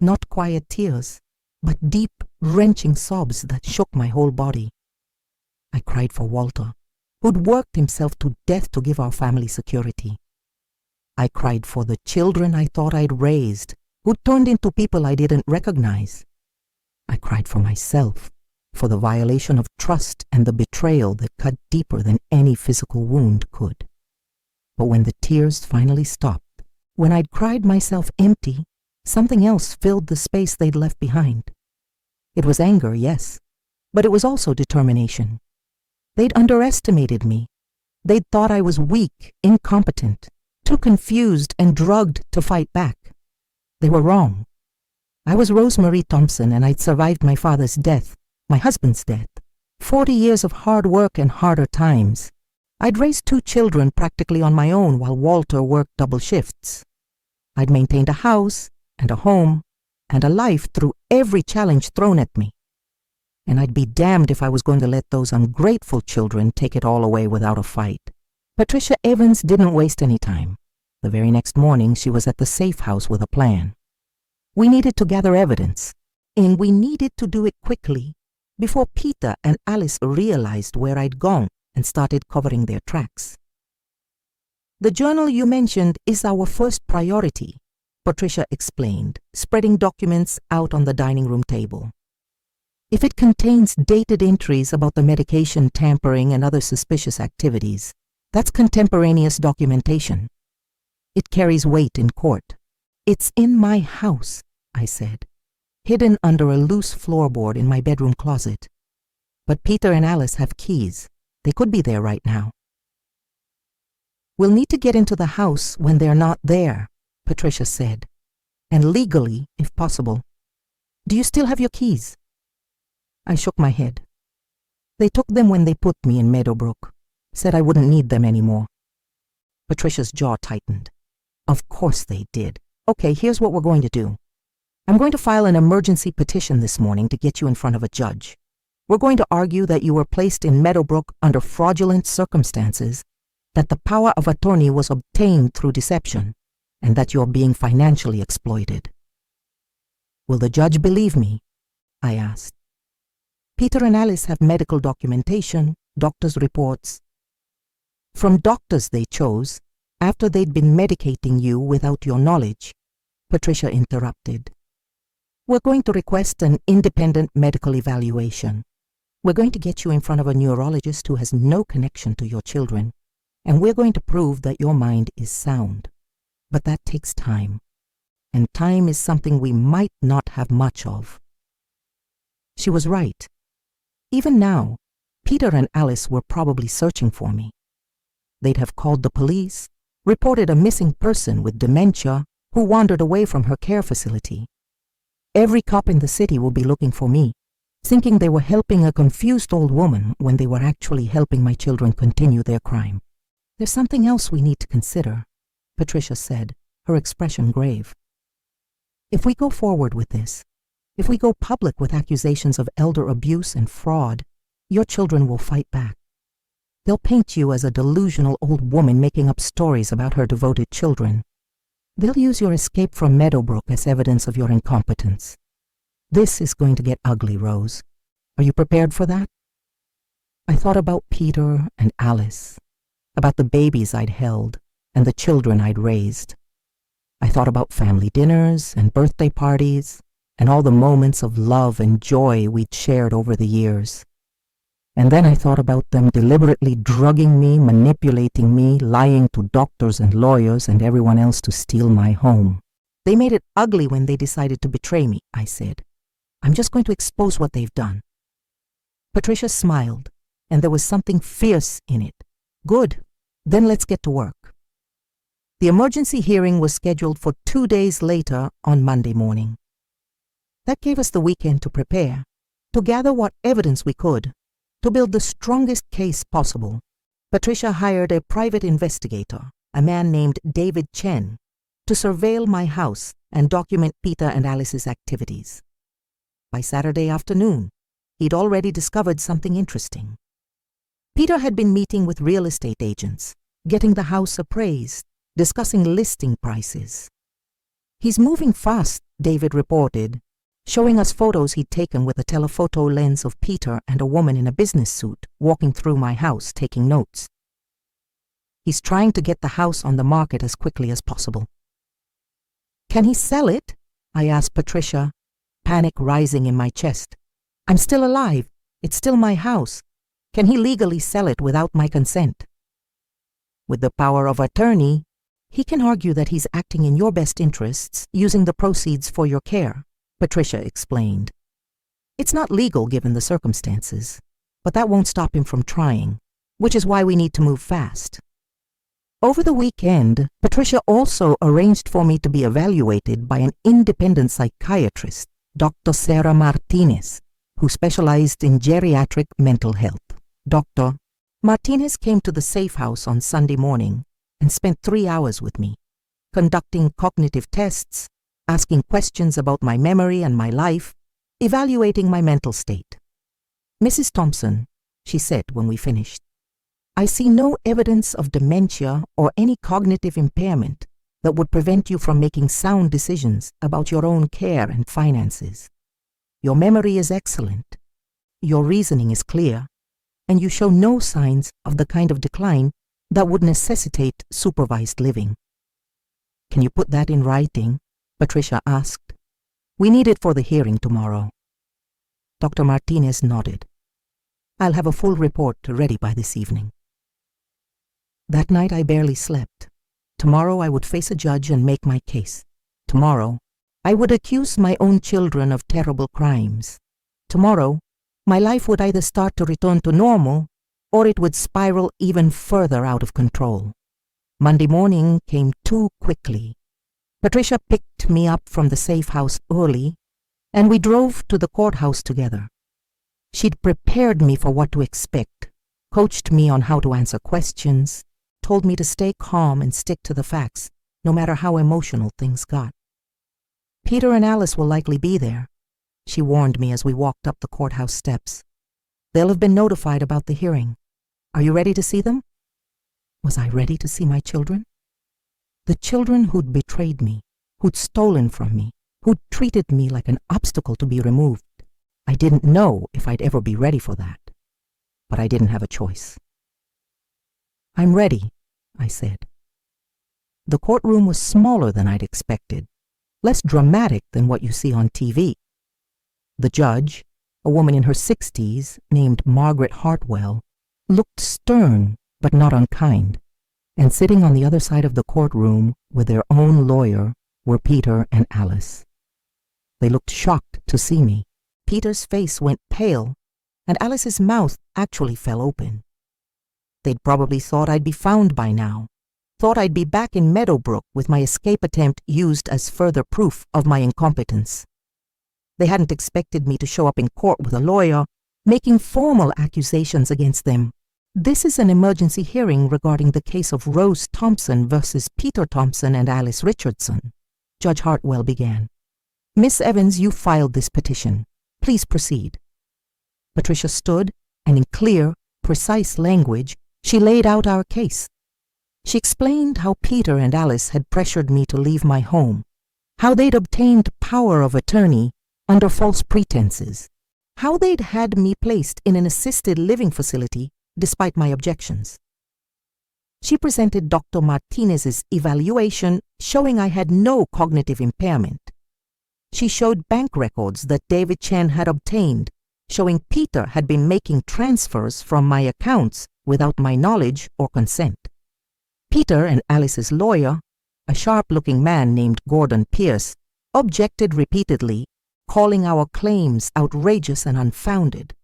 Not quiet tears, but deep, wrenching sobs that shook my whole body. I cried for Walter, who'd worked himself to death to give our family security. I cried for the children I thought I'd raised, who turned into people I didn't recognize. I cried for myself, for the violation of trust and the betrayal that cut deeper than any physical wound could. But when the tears finally stopped, when I'd cried myself empty, something else filled the space they'd left behind. It was anger, yes, but it was also determination. They'd underestimated me. They'd thought I was weak, incompetent, too confused and drugged to fight back. They were wrong. I was Rosemary Thompson, and I'd survived my father's death, my husband's death, 40 years of hard work and harder times. I'd raised 2 children practically on my own while Walter worked double shifts. I'd maintained a house and a home and a life through every challenge thrown at me. And I'd be damned if I was going to let those ungrateful children take it all away without a fight. Patricia Evans didn't waste any time. The very next morning, she was at the safe house with a plan. We needed to gather evidence, and we needed to do it quickly before Peter and Alice realized where I'd gone and started covering their tracks. The journal you mentioned is our first priority, Patricia explained, spreading documents out on the dining room table. If it contains dated entries about the medication tampering and other suspicious activities, that's contemporaneous documentation. It carries weight in court. It's in my house, I said, hidden under a loose floorboard in my bedroom closet. But Peter and Alice have keys. They could be there right now. We'll need to get into the house when they're not there, Patricia said, and legally, if possible. Do you still have your keys? I shook my head. They took them when they put me in Meadowbrook, said I wouldn't need them anymore. Patricia's jaw tightened. Of course they did. Okay, here's what we're going to do. I'm going to file an emergency petition this morning to get you in front of a judge. We're going to argue that you were placed in Meadowbrook under fraudulent circumstances, that the power of attorney was obtained through deception, and that you're being financially exploited. Will the judge believe me? I asked. Peter and Alice have medical documentation, doctor's reports. From doctors they chose, after they'd been medicating you without your knowledge, Patricia interrupted. We're going to request an independent medical evaluation. We're going to get you in front of a neurologist who has no connection to your children, and we're going to prove that your mind is sound. But that takes time, and time is something we might not have much of. She was right. Even now, Peter and Alice were probably searching for me. They'd have called the police, reported a missing person with dementia who wandered away from her care facility. Every cop in the city will be looking for me, thinking they were helping a confused old woman when they were actually helping my children continue their crime. There's something else we need to consider, Patricia said, her expression grave. If we go forward with this, if we go public with accusations of elder abuse and fraud, your children will fight back. They'll paint you as a delusional old woman making up stories about her devoted children. They'll use your escape from Meadowbrook as evidence of your incompetence. This is going to get ugly, Rose. Are you prepared for that? I thought about Peter and Alice, about the babies I'd held and the children I'd raised. I thought about family dinners and birthday parties and all the moments of love and joy we'd shared over the years. And then I thought about them deliberately drugging me, manipulating me, lying to doctors and lawyers and everyone else to steal my home. They made it ugly when they decided to betray me, I said. I'm just going to expose what they've done. Patricia smiled, and there was something fierce in it. Good. Then let's get to work. The emergency hearing was scheduled for 2 days later on Monday morning. That gave us the weekend to prepare, to gather what evidence we could, to build the strongest case possible. Patricia hired a private investigator, a man named David Chen, to surveil my house and document Peter and Alice's activities. By Saturday afternoon, he'd already discovered something interesting. Peter had been meeting with real estate agents, getting the house appraised, discussing listing prices. He's moving fast, David reported, showing us photos he'd taken with a telephoto lens of Peter and a woman in a business suit walking through my house taking notes. He's trying to get the house on the market as quickly as possible. Can he sell it? I asked Patricia, panic rising in my chest. I'm still alive. It's still my house. Can he legally sell it without my consent? With the power of attorney, he can argue that he's acting in your best interests using the proceeds for your care, Patricia explained. It's not legal given the circumstances, but that won't stop him from trying, which is why we need to move fast. Over the weekend, Patricia also arranged for me to be evaluated by an independent psychiatrist, Dr. Sarah Martinez, who specialized in geriatric mental health. Dr. Martinez came to the safe house on Sunday morning and spent 3 hours with me, conducting cognitive tests, asking questions about my memory and my life, evaluating my mental state. Mrs. Thompson, she said when we finished, I see no evidence of dementia or any cognitive impairment that would prevent you from making sound decisions about your own care and finances. Your memory is excellent, your reasoning is clear, and you show no signs of the kind of decline that would necessitate supervised living. Can you put that in writing? Patricia asked. We need it for the hearing tomorrow. Dr. Martinez nodded. I'll have a full report ready by this evening. That night I barely slept. Tomorrow I would face a judge and make my case. Tomorrow I would accuse my own children of terrible crimes. Tomorrow my life would either start to return to normal or it would spiral even further out of control. Monday morning came too quickly. Patricia picked me up from the safe house early, and we drove to the courthouse together. She'd prepared me for what to expect, coached me on how to answer questions, told me to stay calm and stick to the facts, no matter how emotional things got. Peter and Alice will likely be there, she warned me as we walked up the courthouse steps. They'll have been notified about the hearing. Are you ready to see them? Was I ready to see my children? The children who'd betrayed me, who'd stolen from me, who'd treated me like an obstacle to be removed. I didn't know if I'd ever be ready for that, but I didn't have a choice. I'm ready, I said. The courtroom was smaller than I'd expected, less dramatic than what you see on TV. The judge, a woman in her 60s named Margaret Hartwell, looked stern but not unkind, and sitting on the other side of the courtroom with their own lawyer were Peter and Alice. They looked shocked to see me. Peter's face went pale, and Alice's mouth actually fell open. They'd probably thought I'd be found by now, thought I'd be back in Meadowbrook with my escape attempt used as further proof of my incompetence. They hadn't expected me to show up in court with a lawyer, making formal accusations against them. This is an emergency hearing regarding the case of Rose Thompson versus Peter Thompson and Alice Richardson, Judge Hartwell began. Miss Evans, you filed this petition. Please proceed. Patricia stood, and in clear, precise language, she laid out our case. She explained how Peter and Alice had pressured me to leave my home, how they'd obtained power of attorney under false pretenses, how they'd had me placed in an assisted living facility despite my objections. She presented Dr. Martinez's evaluation showing I had no cognitive impairment. She showed bank records that David Chen had obtained, showing Peter had been making transfers from my accounts without my knowledge or consent. Peter and Alice's lawyer a sharp-looking man named Gordon Pierce, objected repeatedly, calling our claims outrageous and unfounded.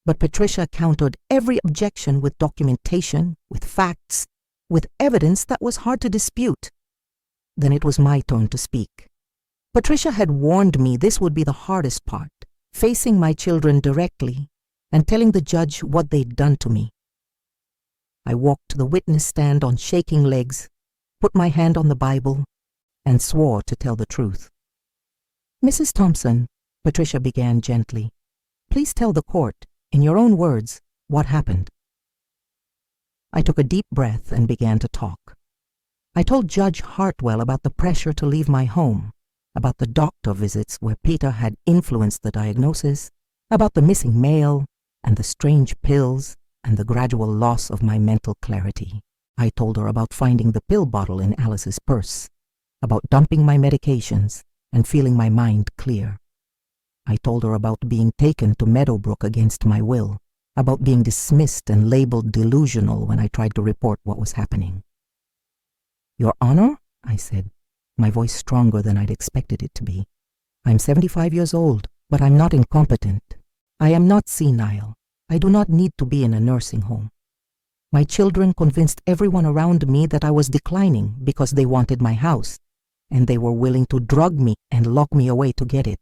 But Patricia countered every objection with documentation, with facts, with evidence that was hard to dispute. Then it was my turn to speak. Patricia had warned me this would be the hardest part, facing my children directly and telling the judge what they'd done to me. I walked to the witness stand on shaking legs, put my hand on the Bible, and swore to tell the truth. "Mrs. Thompson," Patricia began gently, "please tell the court, in your own words, what happened." I took a deep breath and began to talk. I told Judge Hartwell about the pressure to leave my home, about the doctor visits where Peter had influenced the diagnosis, about the missing mail and the strange pills and the gradual loss of my mental clarity. I told her about finding the pill bottle in Alice's purse, about dumping my medications and feeling my mind clear. I told her about being taken to Meadowbrook against my will, about being dismissed and labeled delusional when I tried to report what was happening. "Your Honor," I said, my voice stronger than I'd expected it to be, "I'm 75 years old, but I'm not incompetent. I am not senile. I do not need to be in a nursing home. My children convinced everyone around me that I was declining because they wanted my house, and they were willing to drug me and lock me away to get it.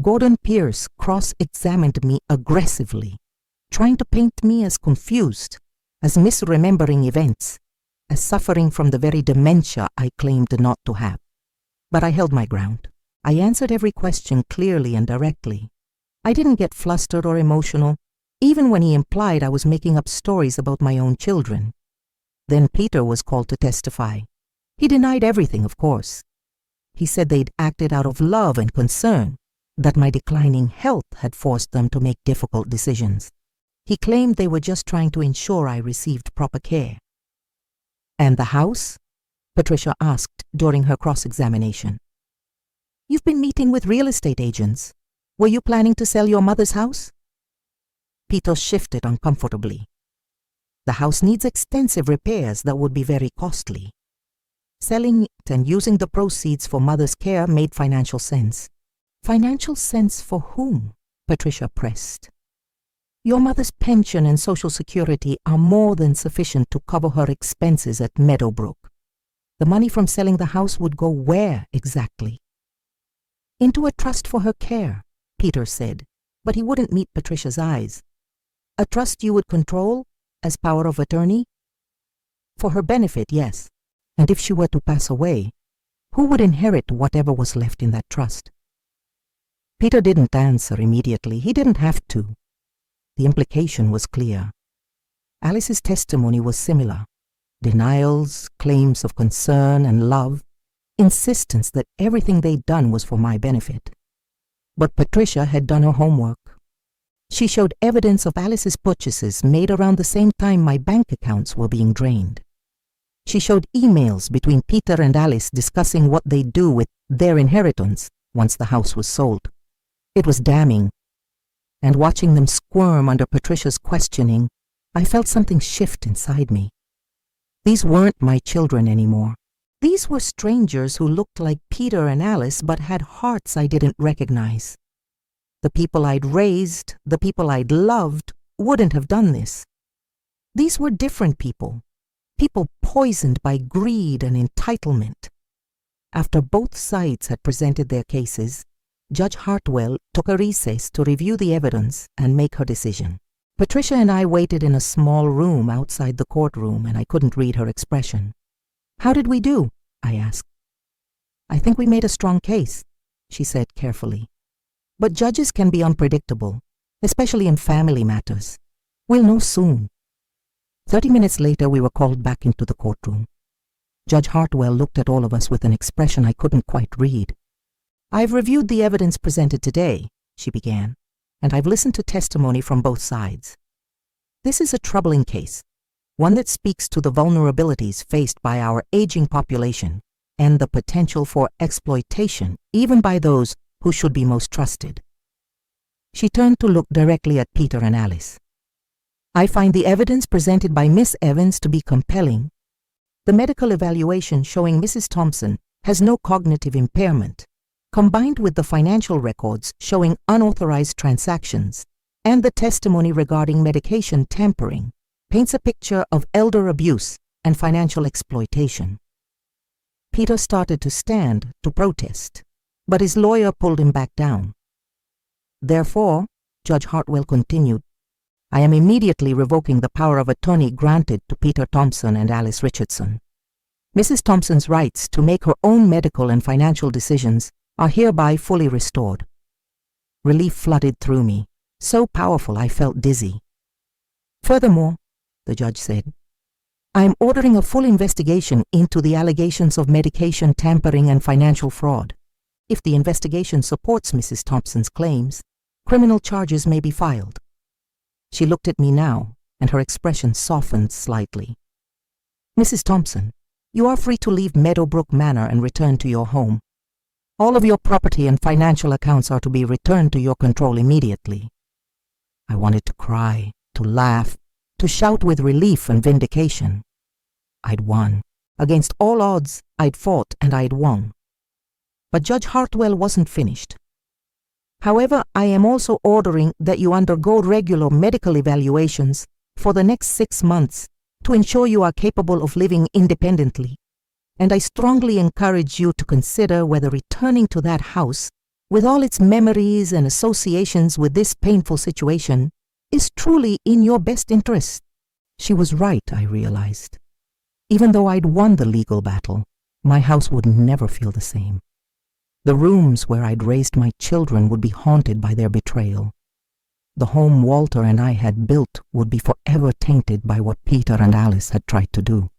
Gordon Pierce cross-examined me aggressively, trying to paint me as confused, as misremembering events, as suffering from the very dementia I claimed not to have. But I held my ground. I answered every question clearly and directly. I didn't get flustered or emotional, even when he implied I was making up stories about my own children. Then Peter was called to testify. He denied everything, of course. He said they'd acted out of love and concern, that my declining health had forced them to make difficult decisions. He claimed they were just trying to ensure I received proper care. "And the house?" Patricia asked during her cross-examination. "You've been meeting with real estate agents. Were you planning to sell your mother's house?" Peter shifted uncomfortably. "The house needs extensive repairs that would be very costly. Selling it and using the proceeds for mother's care made financial sense." "Financial sense for whom?" Patricia pressed. "Your mother's pension and Social Security are more than sufficient to cover her expenses at Meadowbrook. The money from selling the house would go where exactly?" "Into a trust for her care," Peter said, but he wouldn't meet Patricia's eyes. "A trust you would control as power of attorney?" "For her benefit, yes. And if she were to pass away, who would inherit whatever was left in that trust?" Peter didn't answer immediately. He didn't have to. The implication was clear. Alice's testimony was similar. Denials, claims of concern and love, insistence that everything they'd done was for my benefit. But Patricia had done her homework. She showed evidence of Alice's purchases made around the same time my bank accounts were being drained. She showed emails between Peter and Alice discussing what they'd do with their inheritance once the house was sold. It was damning. And watching them squirm under Patricia's questioning, I felt something shift inside me. These weren't my children anymore. These were strangers who looked like Peter and Alice but had hearts I didn't recognize. The people I'd raised, the people I'd loved, wouldn't have done this. These were different people, people poisoned by greed and entitlement. After both sides had presented their cases, Judge Hartwell took a recess to review the evidence and make her decision. Patricia and I waited in a small room outside the courtroom, and I couldn't read her expression. "How did we do?" I asked. "I think we made a strong case," she said carefully. "But judges can be unpredictable, especially in family matters. We'll know soon." 30 minutes later, we were called back into the courtroom. Judge Hartwell looked at all of us with an expression I couldn't quite read. "I've reviewed the evidence presented today," she began, "and I've listened to testimony from both sides. This is a troubling case, one that speaks to the vulnerabilities faced by our aging population and the potential for exploitation even by those who should be most trusted." She turned to look directly at Peter and Alice. "I find the evidence presented by Miss Evans to be compelling, The medical evaluation showing Mrs. Thompson has no cognitive impairment, combined with the financial records showing unauthorized transactions and the testimony regarding medication tampering, paints a picture of elder abuse and financial exploitation. Peter started to stand to protest, but his lawyer pulled him back down. Therefore, Judge Hartwell continued, I am immediately revoking the power of attorney granted to Peter Thompson and Alice Richardson. Mrs. Thompson's rights to make her own medical and financial decisions are hereby fully restored. Relief flooded through me, so powerful I felt dizzy. Furthermore, the judge said, I am ordering a full investigation into the allegations of medication tampering and financial fraud. If the investigation supports Mrs. Thompson's claims, criminal charges may be filed. She looked at me now, and her expression softened slightly. Mrs. Thompson, you are free to leave Meadowbrook Manor and return to your home. All of your property and financial accounts are to be returned to your control immediately. I wanted to cry, to laugh, to shout with relief and vindication. I'd won. Against all odds, I'd fought and I'd won. But Judge Hartwell wasn't finished. However, I am also ordering that you undergo regular medical evaluations for the next 6 months to ensure you are capable of living independently, and I strongly encourage you to consider whether returning to that house, with all its memories and associations with this painful situation, is truly in your best interest. She was right, I realized. Even though I'd won the legal battle, my house would never feel the same. The rooms where I'd raised my children would be haunted by their betrayal. The home Walter and I had built would be forever tainted by what Peter and Alice had tried to do.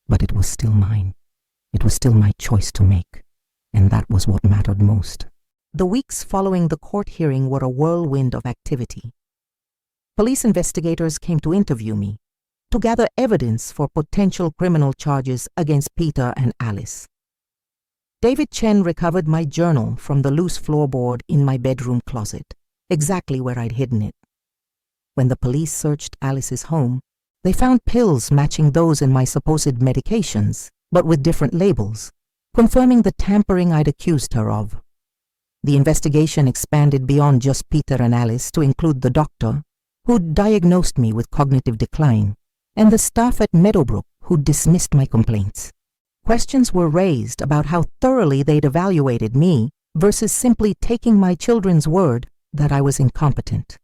But it was still mine. It was still my choice to make, and that was what mattered most. The weeks following the court hearing were a whirlwind of activity. Police investigators came to interview me, to gather evidence for potential criminal charges against Peter and Alice. David Chen recovered my journal from the loose floorboard in my bedroom closet, exactly where I'd hidden it. When the police searched Alice's home, they found pills matching those in my supposed medications, but with different labels, confirming the tampering I'd accused her of. The investigation expanded beyond just Peter and Alice to include the doctor, who'd diagnosed me with cognitive decline, and the staff at Meadowbrook who'd dismissed my complaints. Questions were raised about how thoroughly they'd evaluated me versus simply taking my children's word that I was incompetent.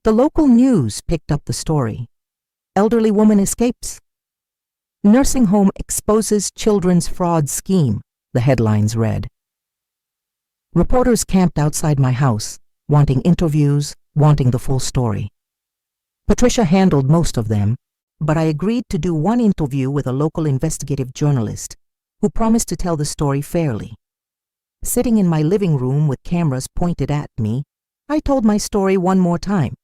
The local news picked up the story. Elderly woman escapes. Nursing home exposes children's fraud scheme, the headlines read. Reporters camped outside my house, wanting interviews, wanting the full story. Patricia handled most of them, but I agreed to do one interview with a local investigative journalist who promised to tell the story fairly. Sitting in my living room with cameras pointed at me, I told my story one more time,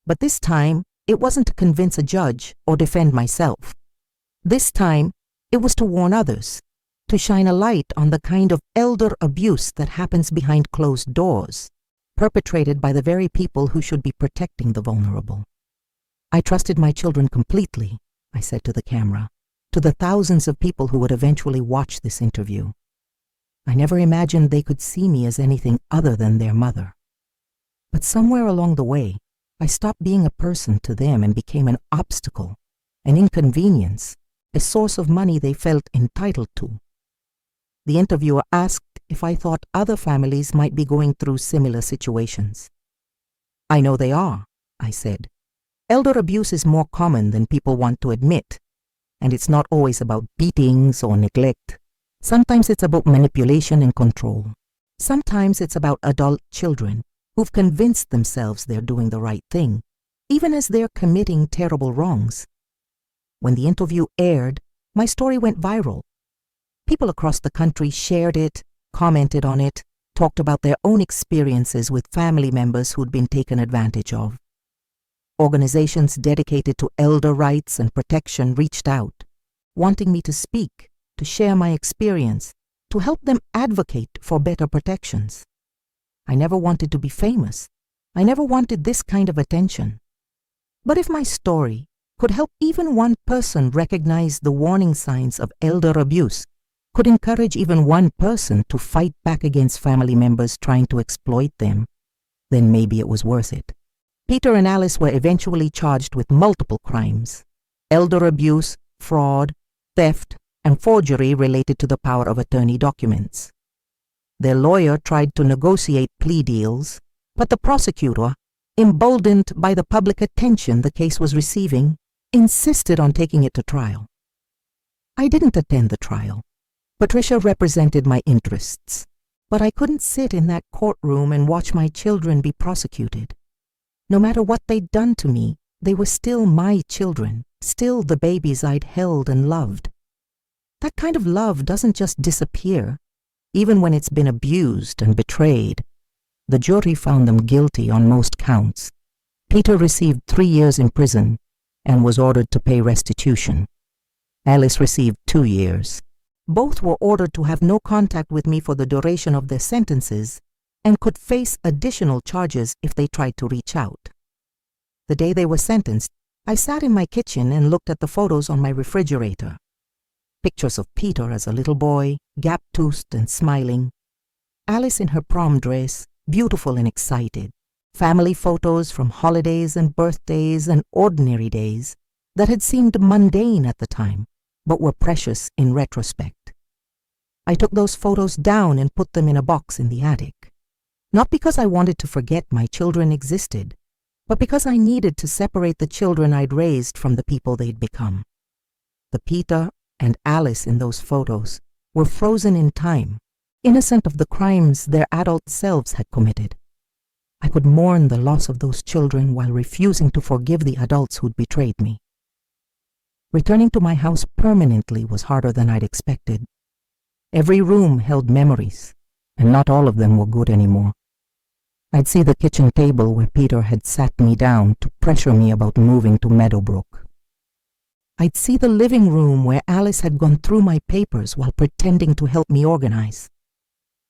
but this time it wasn't to convince a judge or defend myself. This time it was to warn others, to shine a light on the kind of elder abuse that happens behind closed doors, perpetrated by the very people who should be protecting the vulnerable. I trusted my children completely, I said to the camera, to the thousands of people who would eventually watch this interview. I never imagined they could see me as anything other than their mother. But somewhere along the way, I stopped being a person to them and became an obstacle, an inconvenience, a source of money they felt entitled to. The interviewer asked if I thought other families might be going through similar situations. I know they are, I said. Elder abuse is more common than people want to admit, and it's not always about beatings or neglect. Sometimes it's about manipulation and control. Sometimes it's about adult children who've convinced themselves they're doing the right thing, even as they're committing terrible wrongs. When the interview aired, my story went viral. People across the country shared it, commented on it, talked about their own experiences with family members who'd been taken advantage of. Organizations dedicated to elder rights and protection reached out, wanting me to speak, to share my experience, to help them advocate for better protections. I never wanted to be famous. I never wanted this kind of attention. But if my story, could help even one person recognize the warning signs of elder abuse, could encourage even one person to fight back against family members trying to exploit them, then maybe it was worth it. Peter and Alice were eventually charged with multiple crimes: elder abuse, fraud, theft, and forgery related to the power of attorney documents. Their lawyer tried to negotiate plea deals, but the prosecutor, emboldened by the public attention the case was receiving, insisted on taking it to trial. I didn't attend the trial. Patricia represented my interests, but I couldn't sit in that courtroom and watch my children be prosecuted. No matter what they'd done to me, they were still my children, still the babies I'd held and loved. That kind of love doesn't just disappear, even when it's been abused and betrayed. The jury found them guilty on most counts. Peter received 3 years in prison and was ordered to pay restitution. Alice received 2 years. Both were ordered to have no contact with me for the duration of their sentences and could face additional charges if they tried to reach out. The day they were sentenced, I sat in my kitchen and looked at the photos on my refrigerator. Pictures of Peter as a little boy, gap-toothed and smiling. Alice in her prom dress, beautiful and excited. Family photos from holidays and birthdays and ordinary days that had seemed mundane at the time, but were precious in retrospect. I took those photos down and put them in a box in the attic. Not because I wanted to forget my children existed, but because I needed to separate the children I'd raised from the people they'd become. The Peter and Alice in those photos were frozen in time, innocent of the crimes their adult selves had committed. I could mourn the loss of those children while refusing to forgive the adults who'd betrayed me. Returning to my house permanently was harder than I'd expected. Every room held memories, and not all of them were good anymore. I'd see the kitchen table where Peter had sat me down to pressure me about moving to Meadowbrook. I'd see the living room where Alice had gone through my papers while pretending to help me organize.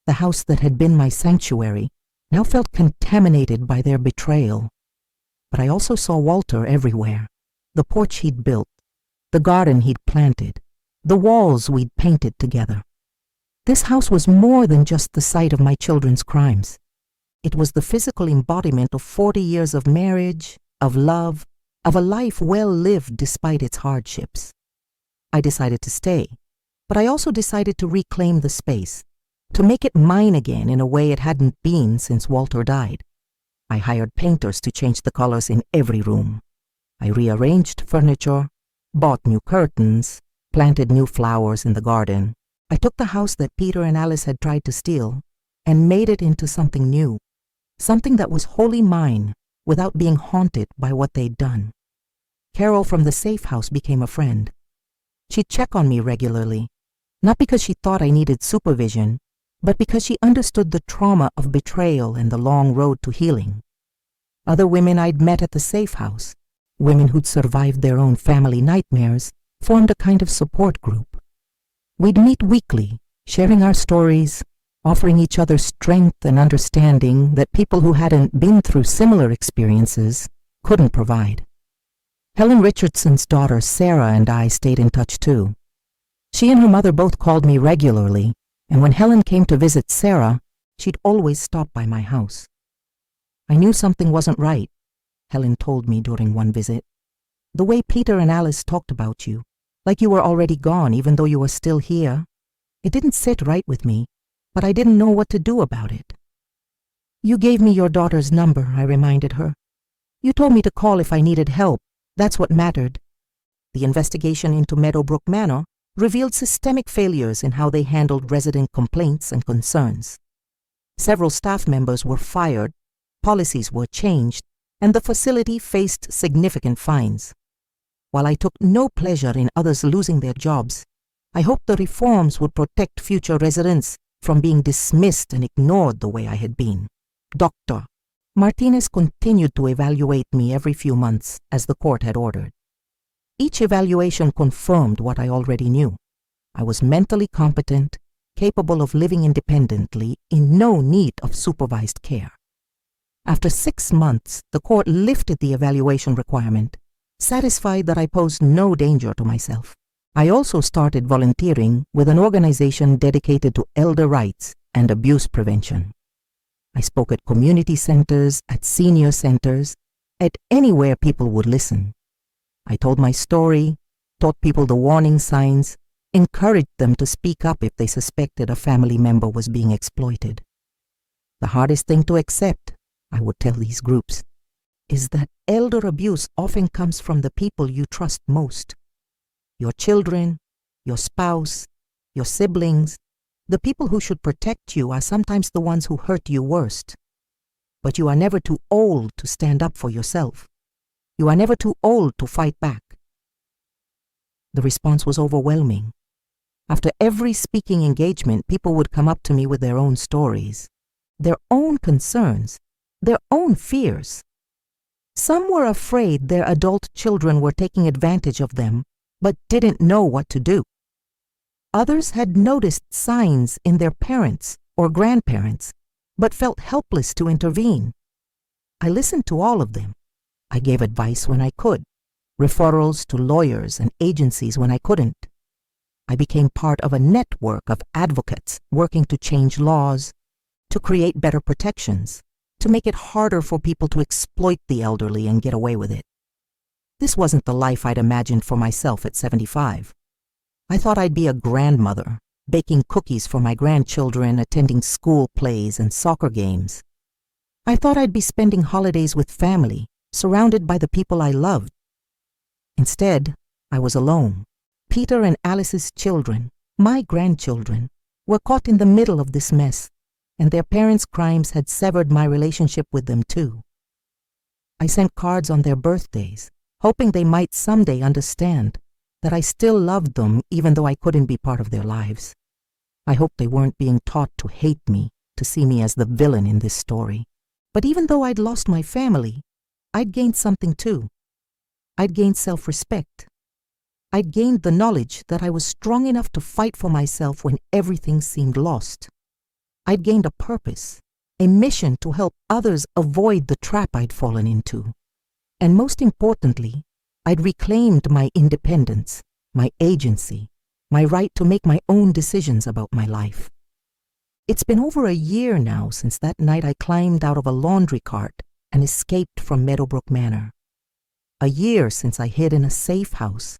The house that had been my sanctuary now felt contaminated by their betrayal. But I also saw Walter everywhere. The porch he'd built, the garden he'd planted, the walls we'd painted together. This house was more than just the site of my children's crimes. It was the physical embodiment of 40 years of marriage, of love, of a life well lived despite its hardships. I decided to stay, but I also decided to reclaim the space, to make it mine again in a way it hadn't been since Walter died. I hired painters to change the colors in every room. I rearranged furniture, bought new curtains, planted new flowers in the garden. I took the house that Peter and Alice had tried to steal and made it into something new, something that was wholly mine without being haunted by what they'd done. Carol from the safe house became a friend. She'd check on me regularly, not because she thought I needed supervision, but because she understood the trauma of betrayal and the long road to healing. Other women I'd met at the safe house, women who'd survived their own family nightmares, formed a kind of support group. We'd meet weekly, sharing our stories, offering each other strength and understanding that people who hadn't been through similar experiences couldn't provide. Helen Richardson's daughter Sarah and I stayed in touch too. She and her mother both called me regularly, and when Helen came to visit Sarah, she'd always stop by my house. I knew something wasn't right, Helen told me during one visit. The way Peter and Alice talked about you, like you were already gone even though you were still here, it didn't sit right with me, but I didn't know what to do about it. You gave me your daughter's number, I reminded her. You told me to call if I needed help. That's what mattered. The investigation into Meadowbrook Manor revealed systemic failures in how they handled resident complaints and concerns. Several staff members were fired, policies were changed, and the facility faced significant fines. While I took no pleasure in others losing their jobs, I hoped the reforms would protect future residents from being dismissed and ignored the way I had been. Dr. Martinez continued to evaluate me every few months as the court had ordered. Each evaluation confirmed what I already knew. I was mentally competent, capable of living independently, in no need of supervised care. After 6 months, the court lifted the evaluation requirement, Satisfied that I posed no danger to myself, I also started volunteering with an organization dedicated to elder rights and abuse prevention. I spoke at community centers, at senior centers, at anywhere people would listen. I told my story, taught people the warning signs, encouraged them to speak up if they suspected a family member was being exploited. The hardest thing to accept, I would tell these groups, is that elder abuse often comes from the people you trust most. Your children, your spouse, your siblings, the people who should protect you are sometimes the ones who hurt you worst. But you are never too old to stand up for yourself. You are never too old to fight back. The response was overwhelming. After every speaking engagement, people would come up to me with their own stories, their own concerns, their own fears. Some were afraid their adult children were taking advantage of them, but didn't know what to do. Others had noticed signs in their parents or grandparents, but felt helpless to intervene. I listened to all of them. I gave advice when I could, referrals to lawyers and agencies when I couldn't. I became part of a network of advocates working to change laws, to create better protections, to make it harder for people to exploit the elderly and get away with it. This wasn't the life I'd imagined for myself at 75. I thought I'd be a grandmother, baking cookies for my grandchildren, attending school plays and soccer games. I thought I'd be spending holidays with family, surrounded by the people I loved. Instead, I was alone. Peter and Alice's children, my grandchildren, were caught in the middle of this mess, and their parents' crimes had severed my relationship with them too. I sent cards on their birthdays, hoping they might someday understand that I still loved them even though I couldn't be part of their lives. I hoped they weren't being taught to hate me, to see me as the villain in this story. But even though I'd lost my family, I'd gained something too. I'd gained self-respect. I'd gained the knowledge that I was strong enough to fight for myself when everything seemed lost. I'd gained a purpose, a mission to help others avoid the trap I'd fallen into. And most importantly, I'd reclaimed my independence, my agency, my right to make my own decisions about my life. It's been over a year now since that night I climbed out of a laundry cart and escaped from Meadowbrook Manor. A year since I hid in a safe house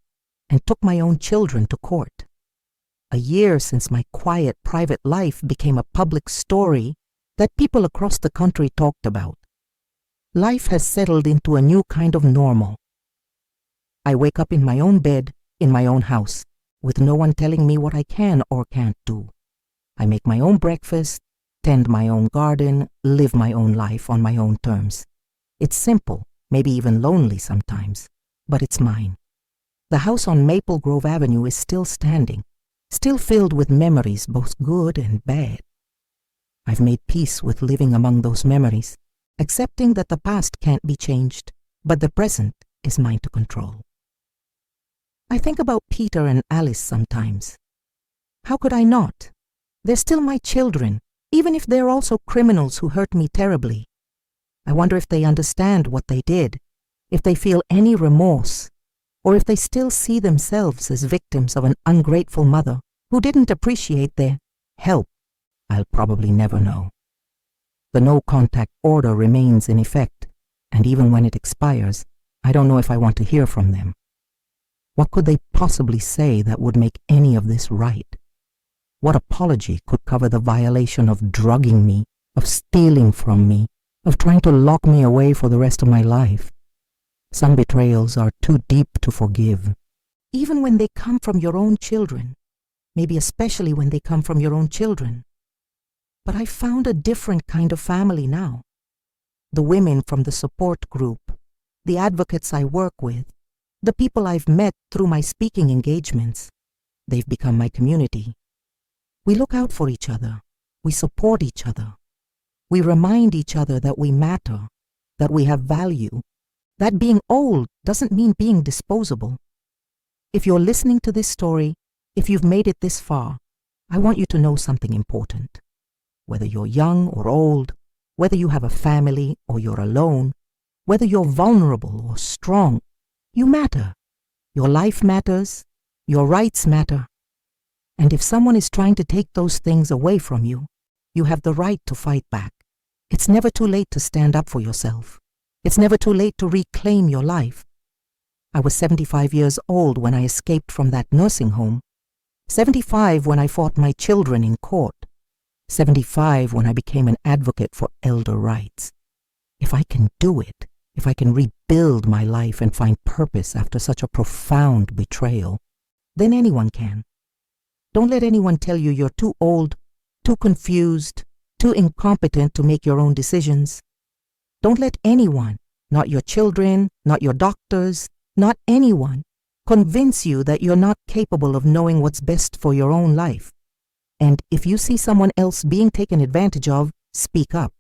and took my own children to court. A year since my quiet, private life became a public story that people across the country talked about. Life has settled into a new kind of normal. I wake up in my own bed, in my own house, with no one telling me what I can or can't do. I make my own breakfast, tend my own garden, live my own life on my own terms. It's simple, maybe even lonely sometimes, but it's mine. The house on Maple Grove Avenue is still standing, still filled with memories, both good and bad. I've made peace with living among those memories, accepting that the past can't be changed, but the present is mine to control. I think about Peter and Alice sometimes. How could I not? They're still my children, even if they're also criminals who hurt me terribly. I wonder if they understand what they did, if they feel any remorse, or if they still see themselves as victims of an ungrateful mother who didn't appreciate their help. I'll probably never know. The no-contact order remains in effect, and even when it expires, I don't know if I want to hear from them. What could they possibly say that would make any of this right? What apology could cover the violation of drugging me, of stealing from me, of trying to lock me away for the rest of my life? Some betrayals are too deep to forgive, even when they come from your own children, maybe especially when they come from your own children. But I found a different kind of family now. The women from the support group, the advocates I work with, the people I've met through my speaking engagements, they've become my community. We look out for each other. We support each other. We remind each other that we matter, that we have value, that being old doesn't mean being disposable. If you're listening to this story, if you've made it this far, I want you to know something important. Whether you're young or old, whether you have a family or you're alone, whether you're vulnerable or strong, You matter. Your life matters. Your rights matter. And if someone is trying to take those things away from you, you have the right to fight back. It's never too late to stand up for yourself. It's never too late to reclaim your life. I was 75 years old when I escaped from that nursing home. 75 when I fought my children in court. 75 when I became an advocate for elder rights. If I can do it, if I can rebuild my life and find purpose after such a profound betrayal, then anyone can. Don't let anyone tell you you're too old, too confused, too incompetent to make your own decisions. Don't let anyone, not your children, not your doctors, not anyone, convince you that you're not capable of knowing what's best for your own life. And if you see someone else being taken advantage of, speak up.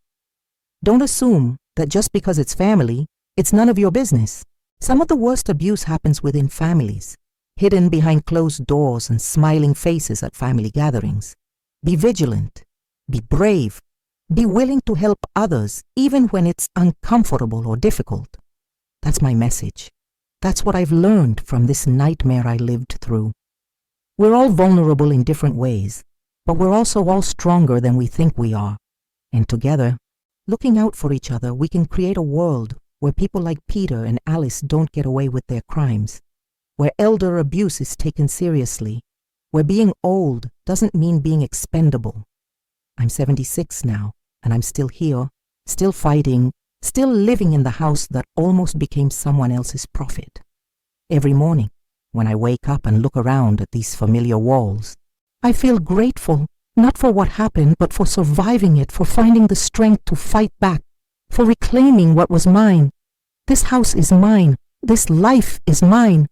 Don't assume that just because it's family, it's none of your business. Some of the worst abuse happens within families, hidden behind closed doors and smiling faces at family gatherings. Be vigilant. Be brave. Be willing to help others, even when it's uncomfortable or difficult. That's my message. That's what I've learned from this nightmare I lived through. We're all vulnerable in different ways, but we're also all stronger than we think we are. And together, looking out for each other, we can create a world where people like Peter and Alice don't get away with their crimes, where elder abuse is taken seriously, where being old doesn't mean being expendable. I'm 76 now, and I'm still here, still fighting, still living in the house that almost became someone else's profit. Every morning, when I wake up and look around at these familiar walls, I feel grateful, not for what happened, but for surviving it, for finding the strength to fight back, for reclaiming what was mine. This house is mine. This life is mine.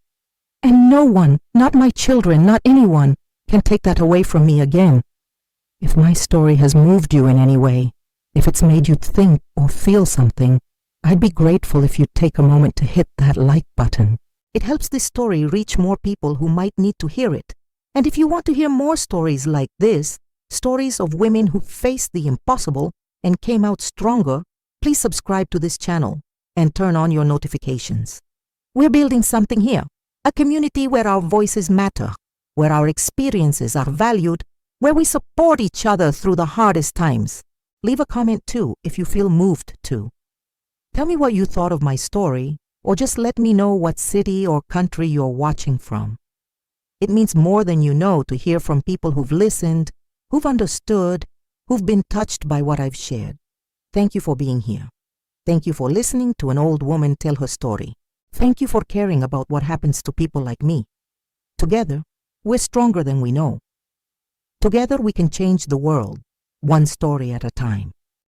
And no one, not my children, not anyone, can take that away from me again. If my story has moved you in any way, if it's made you think or feel something, I'd be grateful if you'd take a moment to hit that like button. It helps this story reach more people who might need to hear it. And if you want to hear more stories like this, stories of women who faced the impossible and came out stronger, please subscribe to this channel and turn on your notifications. We're building something here, a community where our voices matter, where our experiences are valued, where we support each other through the hardest times. Leave a comment too if you feel moved to. Tell me what you thought of my story, or just let me know what city or country you're watching from. It means more than you know to hear from people who've listened, who've understood, who've been touched by what I've shared. Thank you for being here. Thank you for listening to an old woman tell her story. Thank you for caring about what happens to people like me. Together, we're stronger than we know. Together we can change the world, one story at a time.